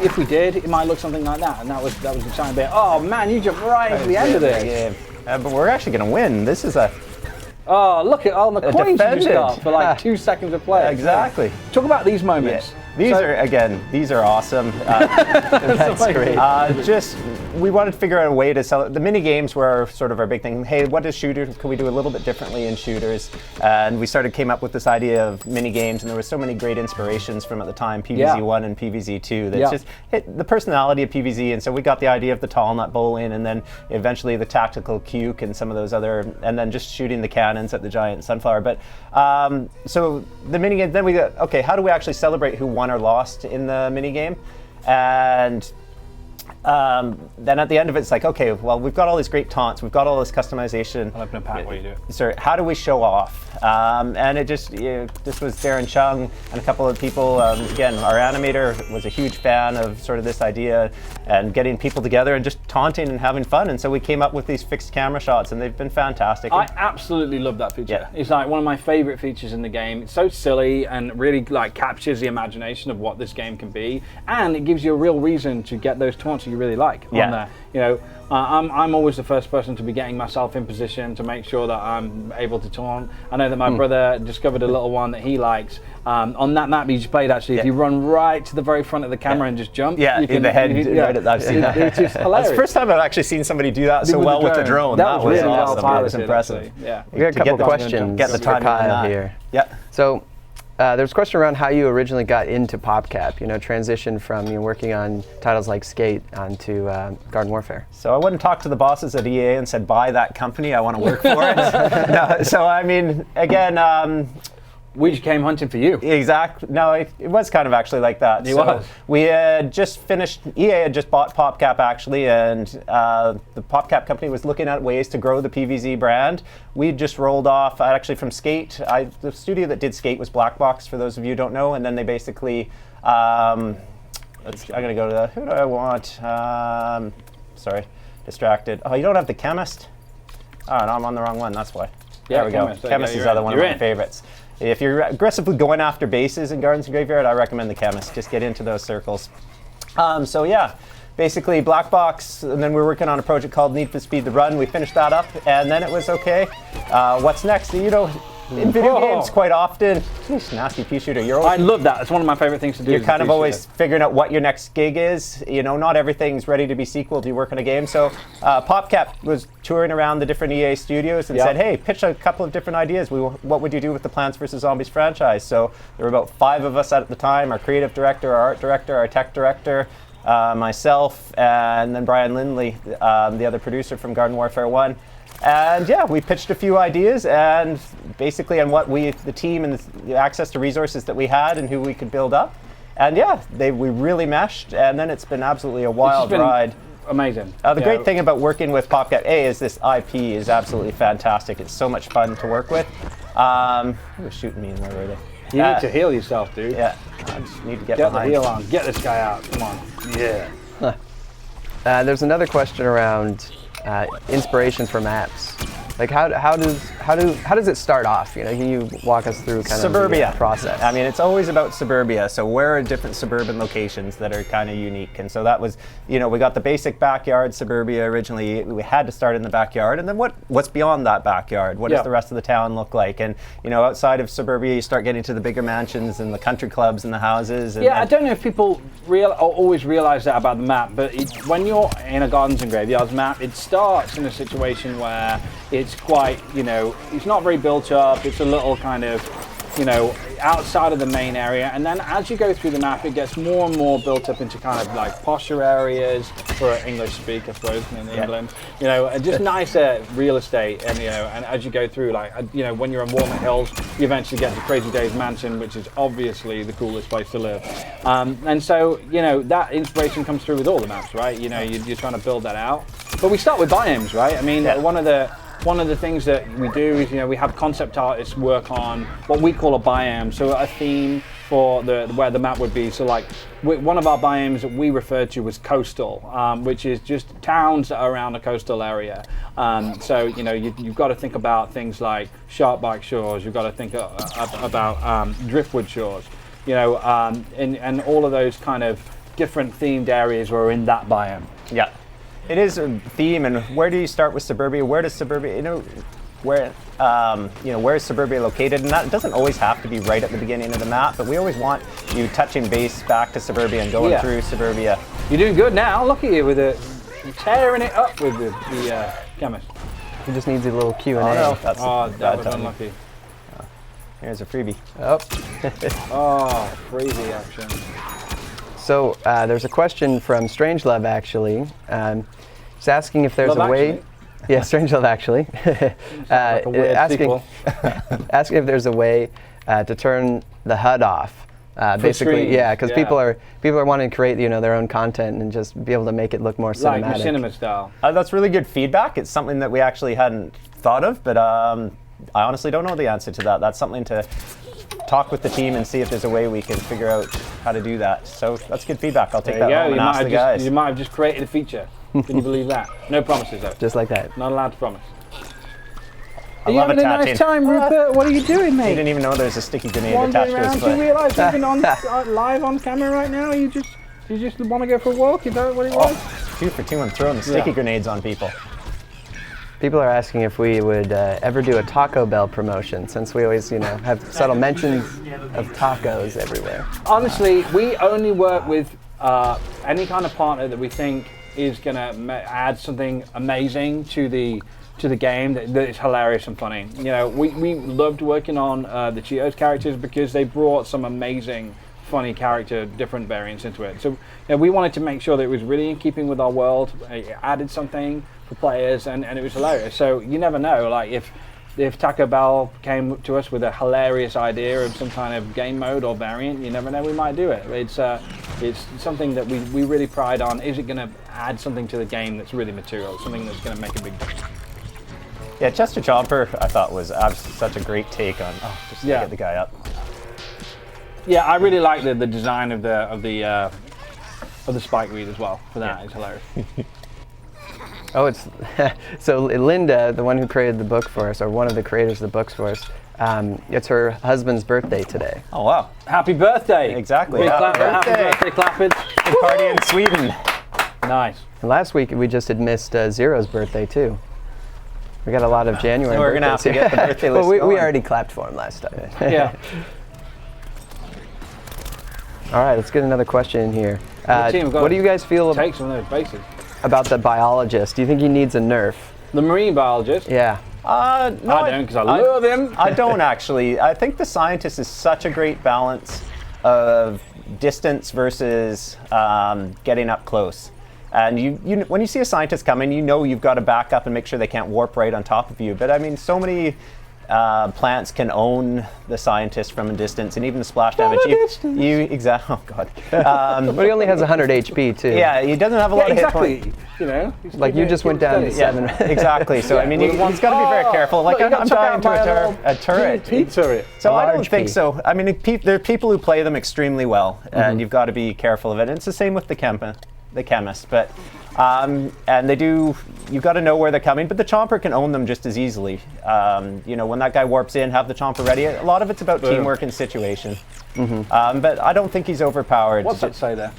if we did, it might look something like that, and that was the exciting bit. Oh man, you jumped right into the end of this. But we're actually going to win. This is a. Oh, look at all the coins you just got for 2 seconds of play. Exactly. Talk about these moments. These are awesome. That's great. We wanted to figure out a way to sell it. The mini games were sort of our big thing. Hey, what is shooters? Can we do a little bit differently in shooters? And we came up with this idea of mini games, and there were so many great inspirations from at the time, PVZ1 and PVZ2. That just hit the personality of PVZ, and so we got the idea of the tall nut bowling, and then eventually the tactical cuke and some of those other, and then just shooting the cannons at the giant sunflower. But so the mini game, then we got, okay, how do we actually celebrate who won or lost in the mini game? And then at the end of it, it's like, okay, well, we've got all these great taunts, we've got all this customization. I'll open a pack while you do it. Sorry, how do we show off? And it just, this was Darren Chung and a couple of people. Again, our animator was a huge fan of sort of this idea and getting people together and just taunting and having fun. And so we came up with these fixed camera shots, and they've been fantastic. I absolutely love that feature. Yeah. It's like one of my favorite features in the game. It's so silly and really like captures the imagination of what this game can be, and it gives you a real reason to get those taunts you really like on there. You know, I'm always the first person to be getting myself in position to make sure that I'm able to taunt. I know that my brother discovered a little one that he likes. On that map you just played, actually, if you run right to the very front of the camera and just jump, you can, in the head, right at that. I've seen that. It's just hilarious. That's the first time I've actually seen somebody do that so well with the drone. That was really awesome. well It was impressive. We got a couple questions get the time for Kyle here. Yeah. So there's a question around how you originally got into PopCap, transition from working on titles like Skate onto Garden Warfare. So I went and talked to the bosses at EA and said, buy that company, I want to work for it. No, so I mean, again, we just came hunting for you. Exactly. No, it was kind of actually like that. It was. We had just finished, EA had just bought PopCap actually, and the PopCap company was looking at ways to grow the PVZ brand. We just rolled off, actually from Skate, the studio that did Skate was Black Box, for those of you who don't know, and then they basically, I'm gonna go to the, who do I want? Sorry, distracted. Oh, you don't have the Chemist? Oh, no, I'm on the wrong one, that's why. Yeah, there we go. Chemist is the other one of my favorites. If you're aggressively going after bases in Gardens and Graveyard, I recommend the Chemist. Just get into those circles. So yeah, basically Black Box, and then we were working on a project called Need for Speed: The Run. We finished that up, and then it was okay. What's next? In video games, quite often, geez, nasty pea shooter. I love that. It's one of my favorite things to do. You're kind of always figuring out what your next gig is. Not everything's ready to be sequeled. You work on a game. So PopCap was touring around the different EA studios and said, hey, pitch a couple of different ideas. What would you do with the Plants vs. Zombies franchise? So there were about 5 of us at the time, our creative director, our art director, our tech director, myself, and then Brian Lindley, the other producer from Garden Warfare 1. And yeah, we pitched a few ideas, and basically on what the team and the access to resources that we had and who we could build up. And yeah, we really meshed, and then it's been absolutely a wild ride. Amazing. The great thing about working with PopCap, is this IP is absolutely fantastic. It's so much fun to work with. Who was shooting me in there, really? You need to heal yourself, dude. Yeah, I just need to get the behind. heal on. Get this guy out. Come on. Yeah. There's another question around inspiration for maps. Like how does it start off? Can you walk us through kind Suburbia. of the process? I mean, it's always about suburbia. So where are different suburban locations that are kind of unique? And so that was, we got the basic backyard suburbia originally. We had to start in the backyard, and then what's beyond that backyard? What does the rest of the town look like? And outside of suburbia, you start getting to the bigger mansions and the country clubs and the houses. And I don't know if people always realize that about the map, but when you're in a Gardens and Graveyards map, it starts in a situation where it's quite, it's not very built up. It's a little kind of, outside of the main area. And then as you go through the map, it gets more and more built up into kind of like posher areas for an English speaker, I suppose, in England. Just nicer real estate. And, and as you go through, when you're in Walnut Hills, you eventually get to Crazy Dave's mansion, which is obviously the coolest place to live. And so, that inspiration comes through with all the maps, right? You're trying to build that out. But we start with biomes, right? I mean, one of the things that we do is, we have concept artists work on what we call a biome, so a theme for where the map would be. So like one of our biomes that we referred to was coastal, which is just towns that are around a coastal area. So you've got to think about things like shark-bite shores. You've got to think about driftwood shores. And all of those kind of different themed areas were in that biome. Yeah. It is a theme, and where do you start with suburbia? Where does suburbia, where where is Suburbia located, and that doesn't always have to be right at the beginning of the map, but we always want you touching base back to Suburbia and going through Suburbia. You're doing good now. Look at you with it, tearing it up with the chemist. He just needs a little Q&A. Oh, no, that's that was unlucky. Here's a freebie. Oh. Oh, freebie action. So there's a question from Strangelove actually. He's asking if there's Love a way. Actually? Yeah, Strangelove actually. Like a weird asking sequel. asking if there's a way to turn the HUD off. Basically, streams, yeah, because yeah. people are wanting to create their own content and just be able to make it look more Like cinematic. cinema style. That's really good feedback. It's something that we actually hadn't thought of, but I honestly don't know the answer to that. That's something to talk with the team and see if there's a way we can figure out how to do that. So that's good feedback. I'll take that home and ask the guys. You might have just created a feature. Can you believe that? No promises though. Just like that. Not allowed to promise. I Are you love having a attaching. nice time, Rupert? What are you doing, I mate? didn't even know there's a sticky grenade Wandering attached to his around. Do you foot. realise you've been on live on camera right now? You just want to go for a walk? Is that what it was? 2 for 2 on throwing the sticky grenades on people. People are asking if we would ever do a Taco Bell promotion, since we always, have subtle mentions of tacos everywhere. Honestly, we only work with any kind of partner that we think is going to add something amazing to the game that is hilarious and funny. We loved working on the Cheetos characters because they brought some amazing, funny character, different variants into it. So we wanted to make sure that it was really in keeping with our world. It added something for players, and it was hilarious. So you never know, like if Taco Bell came to us with a hilarious idea of some kind of game mode or variant, you never know, we might do it. It's something that we really pride on. Is it going to add something to the game that's really material, something that's going to make a big difference? Yeah, Chester Chomper, I thought was such a great take on just to get the guy up. Yeah, I really like the design of the spike read as well. For that, it's hilarious. Oh, it's so Linda, the one who created the book for us, or one of the creators of the books for us. It's her husband's birthday today. Oh wow! Happy birthday! Exactly. Big Happy happy birthday. birthday, clappers. Big party in Sweden. Nice. And last week we just had missed Zero's birthday too. We got a lot of January. So we're gonna have to get the birthday list Well, we going. already clapped for him last time. Yeah. All right, let's get another question in here. Team, What do you guys feel Take some of those bases. about the biologist? Do you think he needs a nerf? The marine biologist. Yeah. No, I don't, because I love him. I don't actually. I think the scientist is such a great balance of distance versus getting up close. And you when you see a scientist coming, you've got to back up and make sure they can't warp right on top of you. But I mean, so many plants can own the scientist from a distance, and even the splash damage. Oh god. But he only has 100 HP too. Yeah, he doesn't have a lot of hit exactly. points. He's Like you just went down to 7. Yeah, exactly. So I mean, he's got to be very careful. Like look, I'm dying to a turret. Turret. So I don't large think P. so. I mean, there are people who play them extremely well, and you've got to be careful of it. And it's the same with the chemist, but and they do. You've got to know where they're coming, but the chomper can own them just as easily. When that guy warps in, have the chomper ready. A lot of it's about teamwork and situation. But I don't think he's overpowered. What's that say there?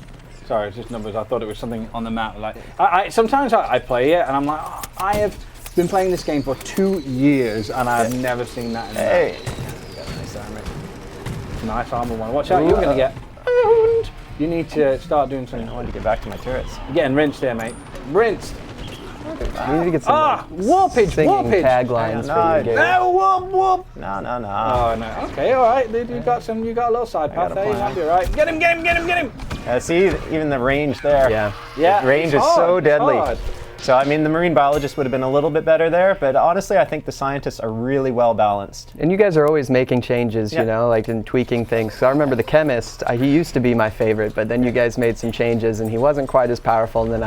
Sorry, it's just numbers. I thought it was something on the map. Like sometimes I play it and I'm like, I have been playing this game for 2 years and I've never seen that. In Hey. Nice armor one. Watch out, you're going to get owned. You need to start doing something. I want to get back to my turrets. You're getting rinsed here, mate. Rinsed. We need to get some warpage, singing warpage. taglines for you, Gary. No, whoop, whoop. No. Oh no. Okay, all right. You got a little side path a there. You plan. might be all right. Get him. See, even the range there. Yeah. The range it's is so hard, it's deadly. hard. So, I mean, the marine biologist would have been a little bit better there, but honestly, I think the scientists are really well balanced. And you guys are always making changes, Yeah. like and tweaking things. So I remember the chemist, he used to be my favorite, but then you guys made some changes and he wasn't quite as powerful, and then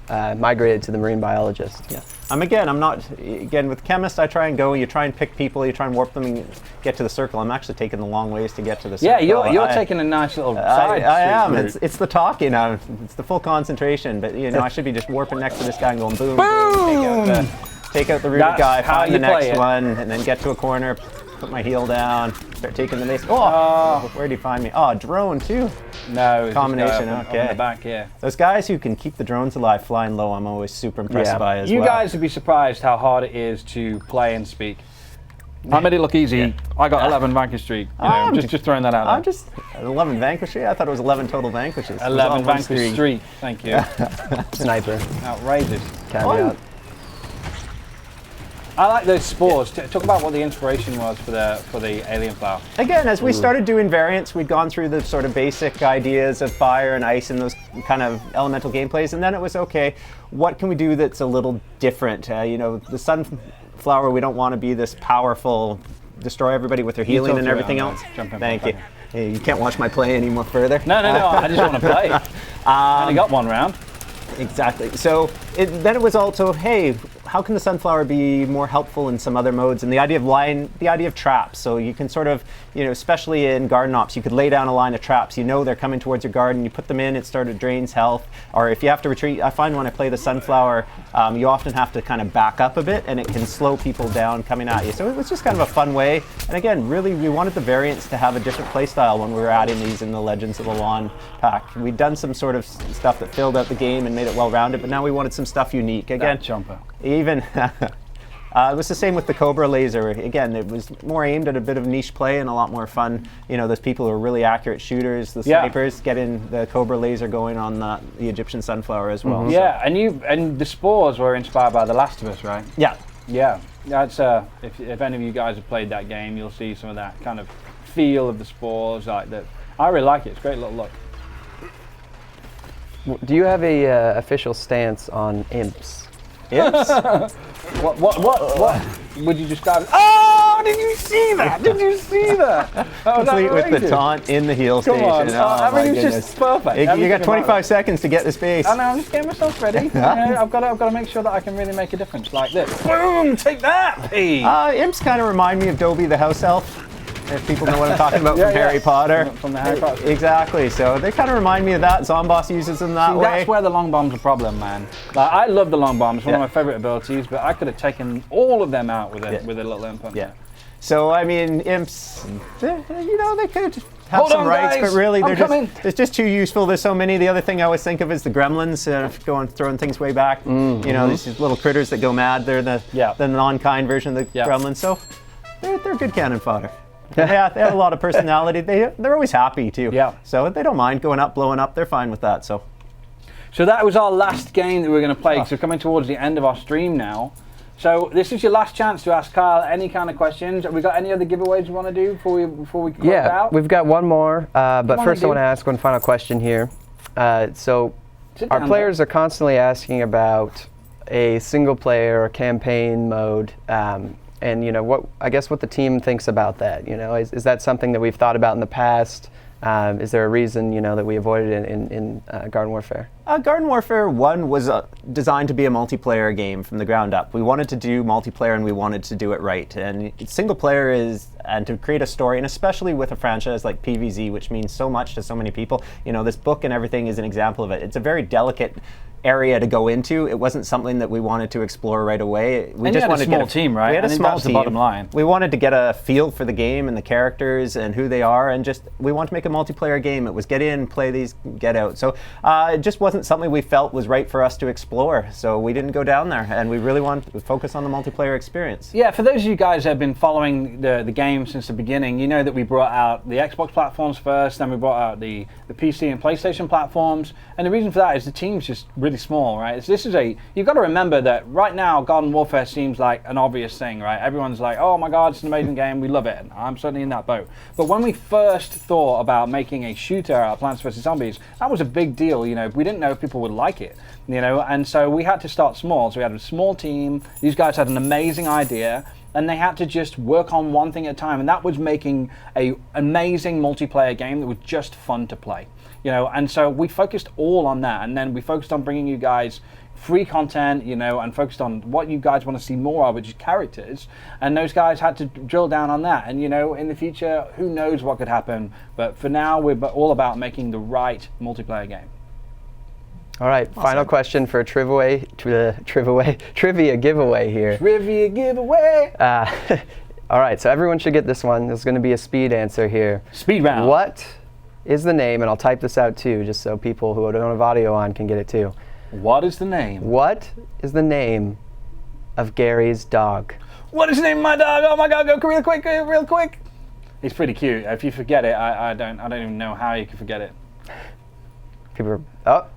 I migrated to the marine biologist. Yeah. With chemist, I try and go, you try and pick people, you try and warp them and get to the circle. I'm actually taking the long ways to get to the circle. Yeah, you're taking a nice little side. I am. route. It's the talk, it's the full concentration, but I should be just warping next to this guy and going boom, Boom! take out the rooted That's guy, how find the you play next it. one, and then get to a corner, put my heel down, start taking the mace. Oh, where did he find me? Oh, drone too. No, it's Combination, just okay. on the back here. Those guys who can keep the drones alive flying low, I'm always super impressed by as well. You guys would be surprised how hard it is to play and speak. I made it look easy. Yeah. I got 11 Vanquish streak. You know, just throwing that out there. I'm just 11 Vanquish. I thought it was 11 total Vanquishes. 11 Vanquish streak. Thank you. Sniper. Outrageous. Caveat. I like those spores. Talk about what the inspiration was for the alien flower. Again, as we started doing variants, we'd gone through the sort of basic ideas of fire and ice and those kind of elemental gameplays, and then it was, okay, what can we do that's a little different? You know, the sunflower, we don't want to be this powerful, destroy everybody with their healing and everything else. Thank you. Hey, you can't watch my play any more further. No, I just want to play. I only got one round. Exactly. So then it was also, hey, how can the sunflower be more helpful in some other modes? And the idea of traps. So you can sort of, you know, especially in garden ops, you could lay down a line of traps. You know they're coming towards your garden. You put them in, it sort of drains health. Or if you have to retreat, I find when I play the sunflower, you often have to kind of back up a bit, and it can slow people down coming at you. So it was just kind of a fun way. And again, really, we wanted the variants to have a different play style when we were adding these in the Legends of the Lawn pack. We'd done some sort of stuff that filled out the game and made it well-rounded, but now we wanted some stuff unique. Again, That jumper. Even it was the same with the Cobra laser. Again, it was more aimed at a bit of niche play and a lot more fun. You know, those people who are really accurate shooters, the snipers, getting the Cobra laser going on the Egyptian sunflower as well. Yeah, and the spores were inspired by The Last of Us, right? Yeah. Yeah, that's if any of you guys have played that game, you'll see some of that kind of feel of the spores like that. I really like it. It's a great little look. Do you have a official stance on imps? Imps? What would you describe? Oh, did you see that? Did you see that? That was Complete with the outrageous. taunt in the heal Come station. on. Oh, I my mean, it was goodness. just perfect. You Everything got about 25 it. seconds to get the space. I know, I'm just getting myself ready. You know, I've got to make sure that I can really make a difference like this. Boom! Take that, P! Imps kind of remind me of Dobby the house elf. If people know what I'm talking about from Harry Potter. From the Harry Potter. Exactly. So they kind of remind me of that. Zomboss uses them that way. That's where the long bomb's a problem, man. Like, I love the long bomb. It's one of my favorite abilities, but I could have taken all of them out with a little imp on there. So I mean, imps, you know, they could have Hold some on, rights, guys. but really I'm coming. it's just too useful. There's so many. The other thing I always think of is the gremlins, throwing things way back. You know, these little critters that go mad. They're the non-kind version of the gremlins. So they're good cannon fodder. Yeah, they have a lot of personality. They're always happy too. Yeah. So they don't mind going up, blowing up. They're fine with that. So that was our last game that we were going to play. So we're coming towards the end of our stream now. So this is your last chance to ask Kyle any kind of questions. Have we got any other giveaways we want to do before we close out? We've got one more. But first I want to ask one final question here. So our players are constantly asking about a single player or campaign mode. And you know what the team thinks about that. You know, is that something that we've thought about in the past? Is there a reason that we avoided it in Garden Warfare? Garden Warfare 1 was designed to be a multiplayer game from the ground up. We wanted to do multiplayer and we wanted to do it right. And single player and to create a story, and especially with a franchise like PvZ, which means so much to so many people. You know, this book and everything is an example of it. It's a very delicate area to go into. It wasn't something that we wanted to explore right away. We just wanted a small team, right? We had a small that's team. The bottom line. We wanted to get a feel for the game and the characters and who they are, and we wanted to make a multiplayer game. It was get in, play these, get out. So it just wasn't something we felt was right for us to explore. So we didn't go down there, and we really wanted to focus on the multiplayer experience. Yeah, for those of you guys that have been following the game since the beginning, you know that we brought out the Xbox platforms first, then we brought out the PC and PlayStation platforms, and the reason for that is the team's just really small, right? You've got to remember that right now Garden Warfare seems like an obvious thing, right? Everyone's like, oh my god, it's an amazing game, we love it. And I'm certainly in that boat. But when we first thought about making a shooter out of Plants vs. Zombies, that was a big deal, you know. We didn't know if people would like it, you know, and so we had to start small. So we had a small team, these guys had an amazing idea, and they had to just work on one thing at a time, and that was making an amazing multiplayer game that was just fun to play. You know, and so we focused all on that, and then we focused on bringing you guys free content, you know, and focused on what you guys want to see more of, which is characters, and those guys had to drill down on that. And you know, in the future, who knows what could happen, but for now, we're all about making the right multiplayer game. All right, awesome. Final question for a trivia giveaway here. Trivia giveaway. All right, so everyone should get this one. There's going to be a speed answer here. Speed round. What is the name, and I'll type this out too, just so people who don't have audio on can get it too. What is the name? What is the name of Gary's dog? What is the name of my dog? Oh my God, go real quick, real quick. He's pretty cute. If you forget it, I don't even know how you can forget it. People are,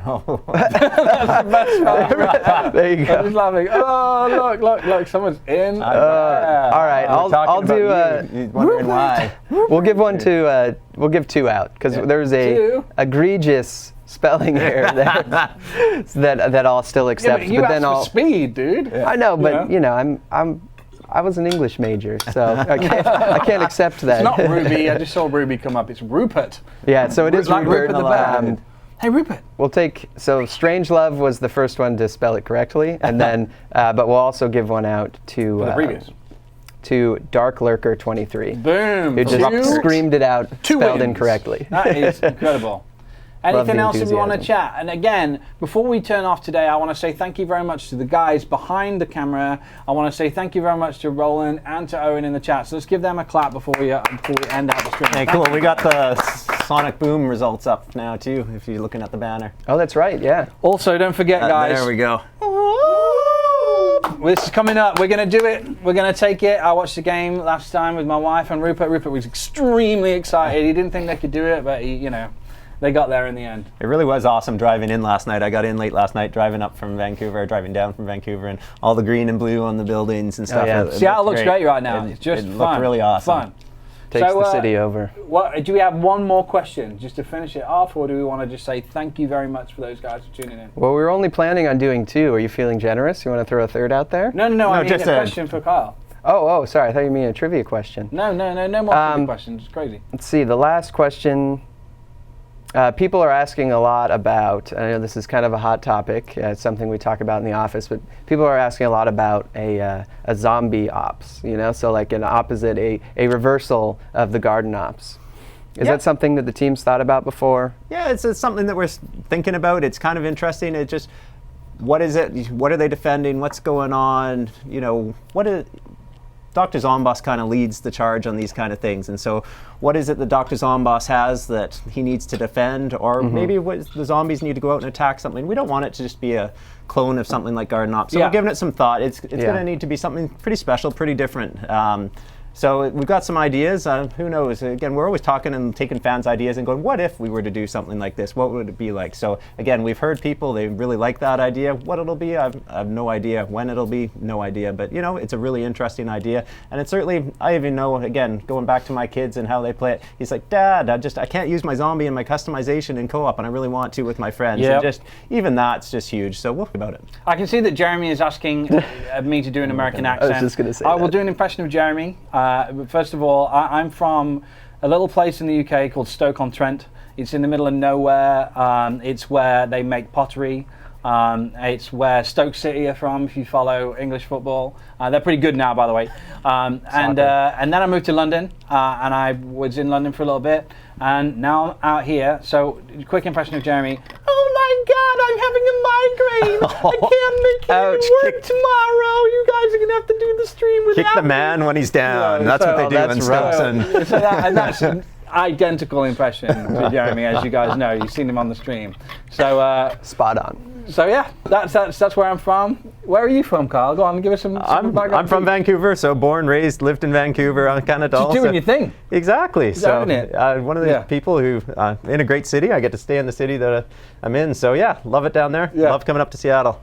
Oh. That's the best part. there you I'm go. just laughing. Oh, look, someone's in. All right, I'll do. Wondering why. We'll give one to. We'll give two out because there's a Two? egregious spelling error there that I'll still Yeah, accept. but you asked then for speed, dude. I know, but Yeah. I was an English major, so I can't accept that. It's not Ruby. I just saw Ruby come up. It's Rupert. Yeah, so it is Like Rupert. Rupert the Bear. Hey, Rupert. We'll take, so Strange Love was the first one to spell it correctly, and then, but we'll also give one out to The previous. to Dark Lurker 23, Boom. who just Two. screamed it out, Two spelled wins. incorrectly. That is incredible. Love Anything the else that we want to enthusiasm. chat? And again, before we turn off today, I want to say thank you very much to the guys behind the camera. I want to say thank you very much to Roland and to Owen in the chat. So let's give them a clap before we end out the stream. Hey, cool. We got the Sonic Boom results up now too. If you're looking at the banner. Oh, that's right, yeah. Also, don't forget, guys. There we go. This is coming up. We're going to do it. We're going to take it. I watched the game last time with my wife and Rupert. Rupert was extremely excited. He didn't think they could do it, but they got there in the end. It really was awesome driving in last night. I got in late last night, driving up from Vancouver, driving down from Vancouver, and all the green and blue on the buildings and stuff. yeah. It Seattle looked looks great right now. It, It's just it fun. looked really awesome. Fun. Takes So, the city over. Do we have one more question just to finish it off, or do we want to just say thank you very much for those guys for tuning in? Well, we were only planning on doing two. Are you feeling generous? You want to throw a third out there? No, I mean just a a- question for Kyle. Oh, sorry. I thought you meant a trivia question. No more trivia questions. It's crazy. Let's see, the last question. People are asking a lot about, I know this is kind of a hot topic, it's something we talk about in the office, but people are asking a lot about a zombie ops, so like an opposite, a reversal of the garden ops. Is that something that the team's thought about before? Yeah, it's something that we're thinking about. It's kind of interesting. It just, what is it? What are they defending? What's going on? Dr. Zomboss kind of leads the charge on these kind of things. And so what is it that Dr. Zomboss has that he needs to defend? Or maybe the zombies need to go out and attack something. We don't want it to just be a clone of something like Garden Ops. So we're giving it some thought. It's going to need to be something pretty special, pretty different. So we've got some ideas. Who knows? Again, we're always talking and taking fans' ideas and going, what if we were to do something like this? What would it be like? So again, we've heard people, they really like that idea. What it'll be, I have no idea. When it'll be, no idea. But it's a really interesting idea. And it's certainly, I even know, again, going back to my kids and how they play it, he's like, Dad, I can't use my zombie in my customization in co-op, and I really want to with my friends. Yep. And just, even that's just huge. So we'll think about it. I can see that Jeremy is asking me to do an American accent. I was just going to say I will that. do an impression of Jeremy. But first of all, I'm from a little place in the UK called Stoke-on-Trent. It's in the middle of nowhere. It's where they make pottery. It's where Stoke City are from, if you follow English football. They're pretty good now, by the way. And then I moved to London, and I was in London for a little bit, and now I'm out here. So, quick impression of Jeremy. Oh my God, I'm having a migraine. I can't make any work tomorrow. You guys are going to have to do the stream without Kick the me. man when he's down. Yeah, That's what they do that's in rough. Stokes. That's an identical impression to Jeremy, as you guys know. You've seen him on the stream. So, Spot on. so yeah, that's where I'm from. Where are you from, Carl? Go on, give us some I'm background. from Vancouver, so born, raised, lived in Vancouver, kind of Just doing your thing. Exactly. So own it. one of the people who in a great city. I get to stay in the city that I'm in. So yeah, love it down there. Yeah. Love coming up to Seattle.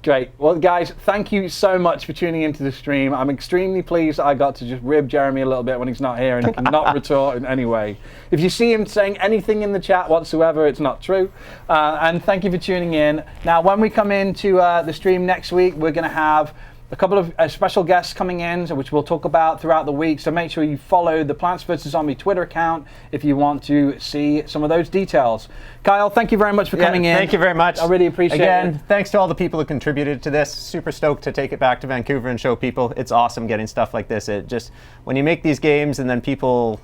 Great. Well, guys, thank you so much for tuning into the stream. I'm extremely pleased that I got to just rib Jeremy a little bit when he's not here and he cannot retort in any way. If you see him saying anything in the chat whatsoever, it's not true. And thank you for tuning in. Now, when we come into the stream next week, we're going to have a couple of special guests coming in, which we'll talk about throughout the week. So make sure you follow the Plants vs. Zombie Twitter account if you want to see some of those details. Kyle, thank you very much for coming in. Thank you very much. I really appreciate it. Again, thanks to all the people who contributed to this. Super stoked to take it back to Vancouver and show people. It's awesome getting stuff like this. It just, when you make these games and then people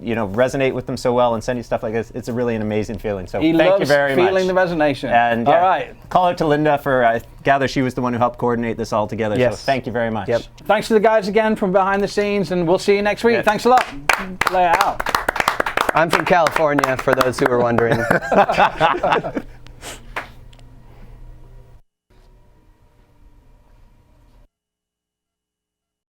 resonate with them so well and send you stuff like this. It's really an amazing feeling. So He thank loves you very much. feeling the resonation. And all right. call out to Linda for, I gather she was the one who helped coordinate this all together. Yes. So thank you very much. Yep. Thanks to the guys again from behind the scenes, and we'll see you next week. Yeah. Thanks a lot. Lay it out. I'm from California, for those who were wondering.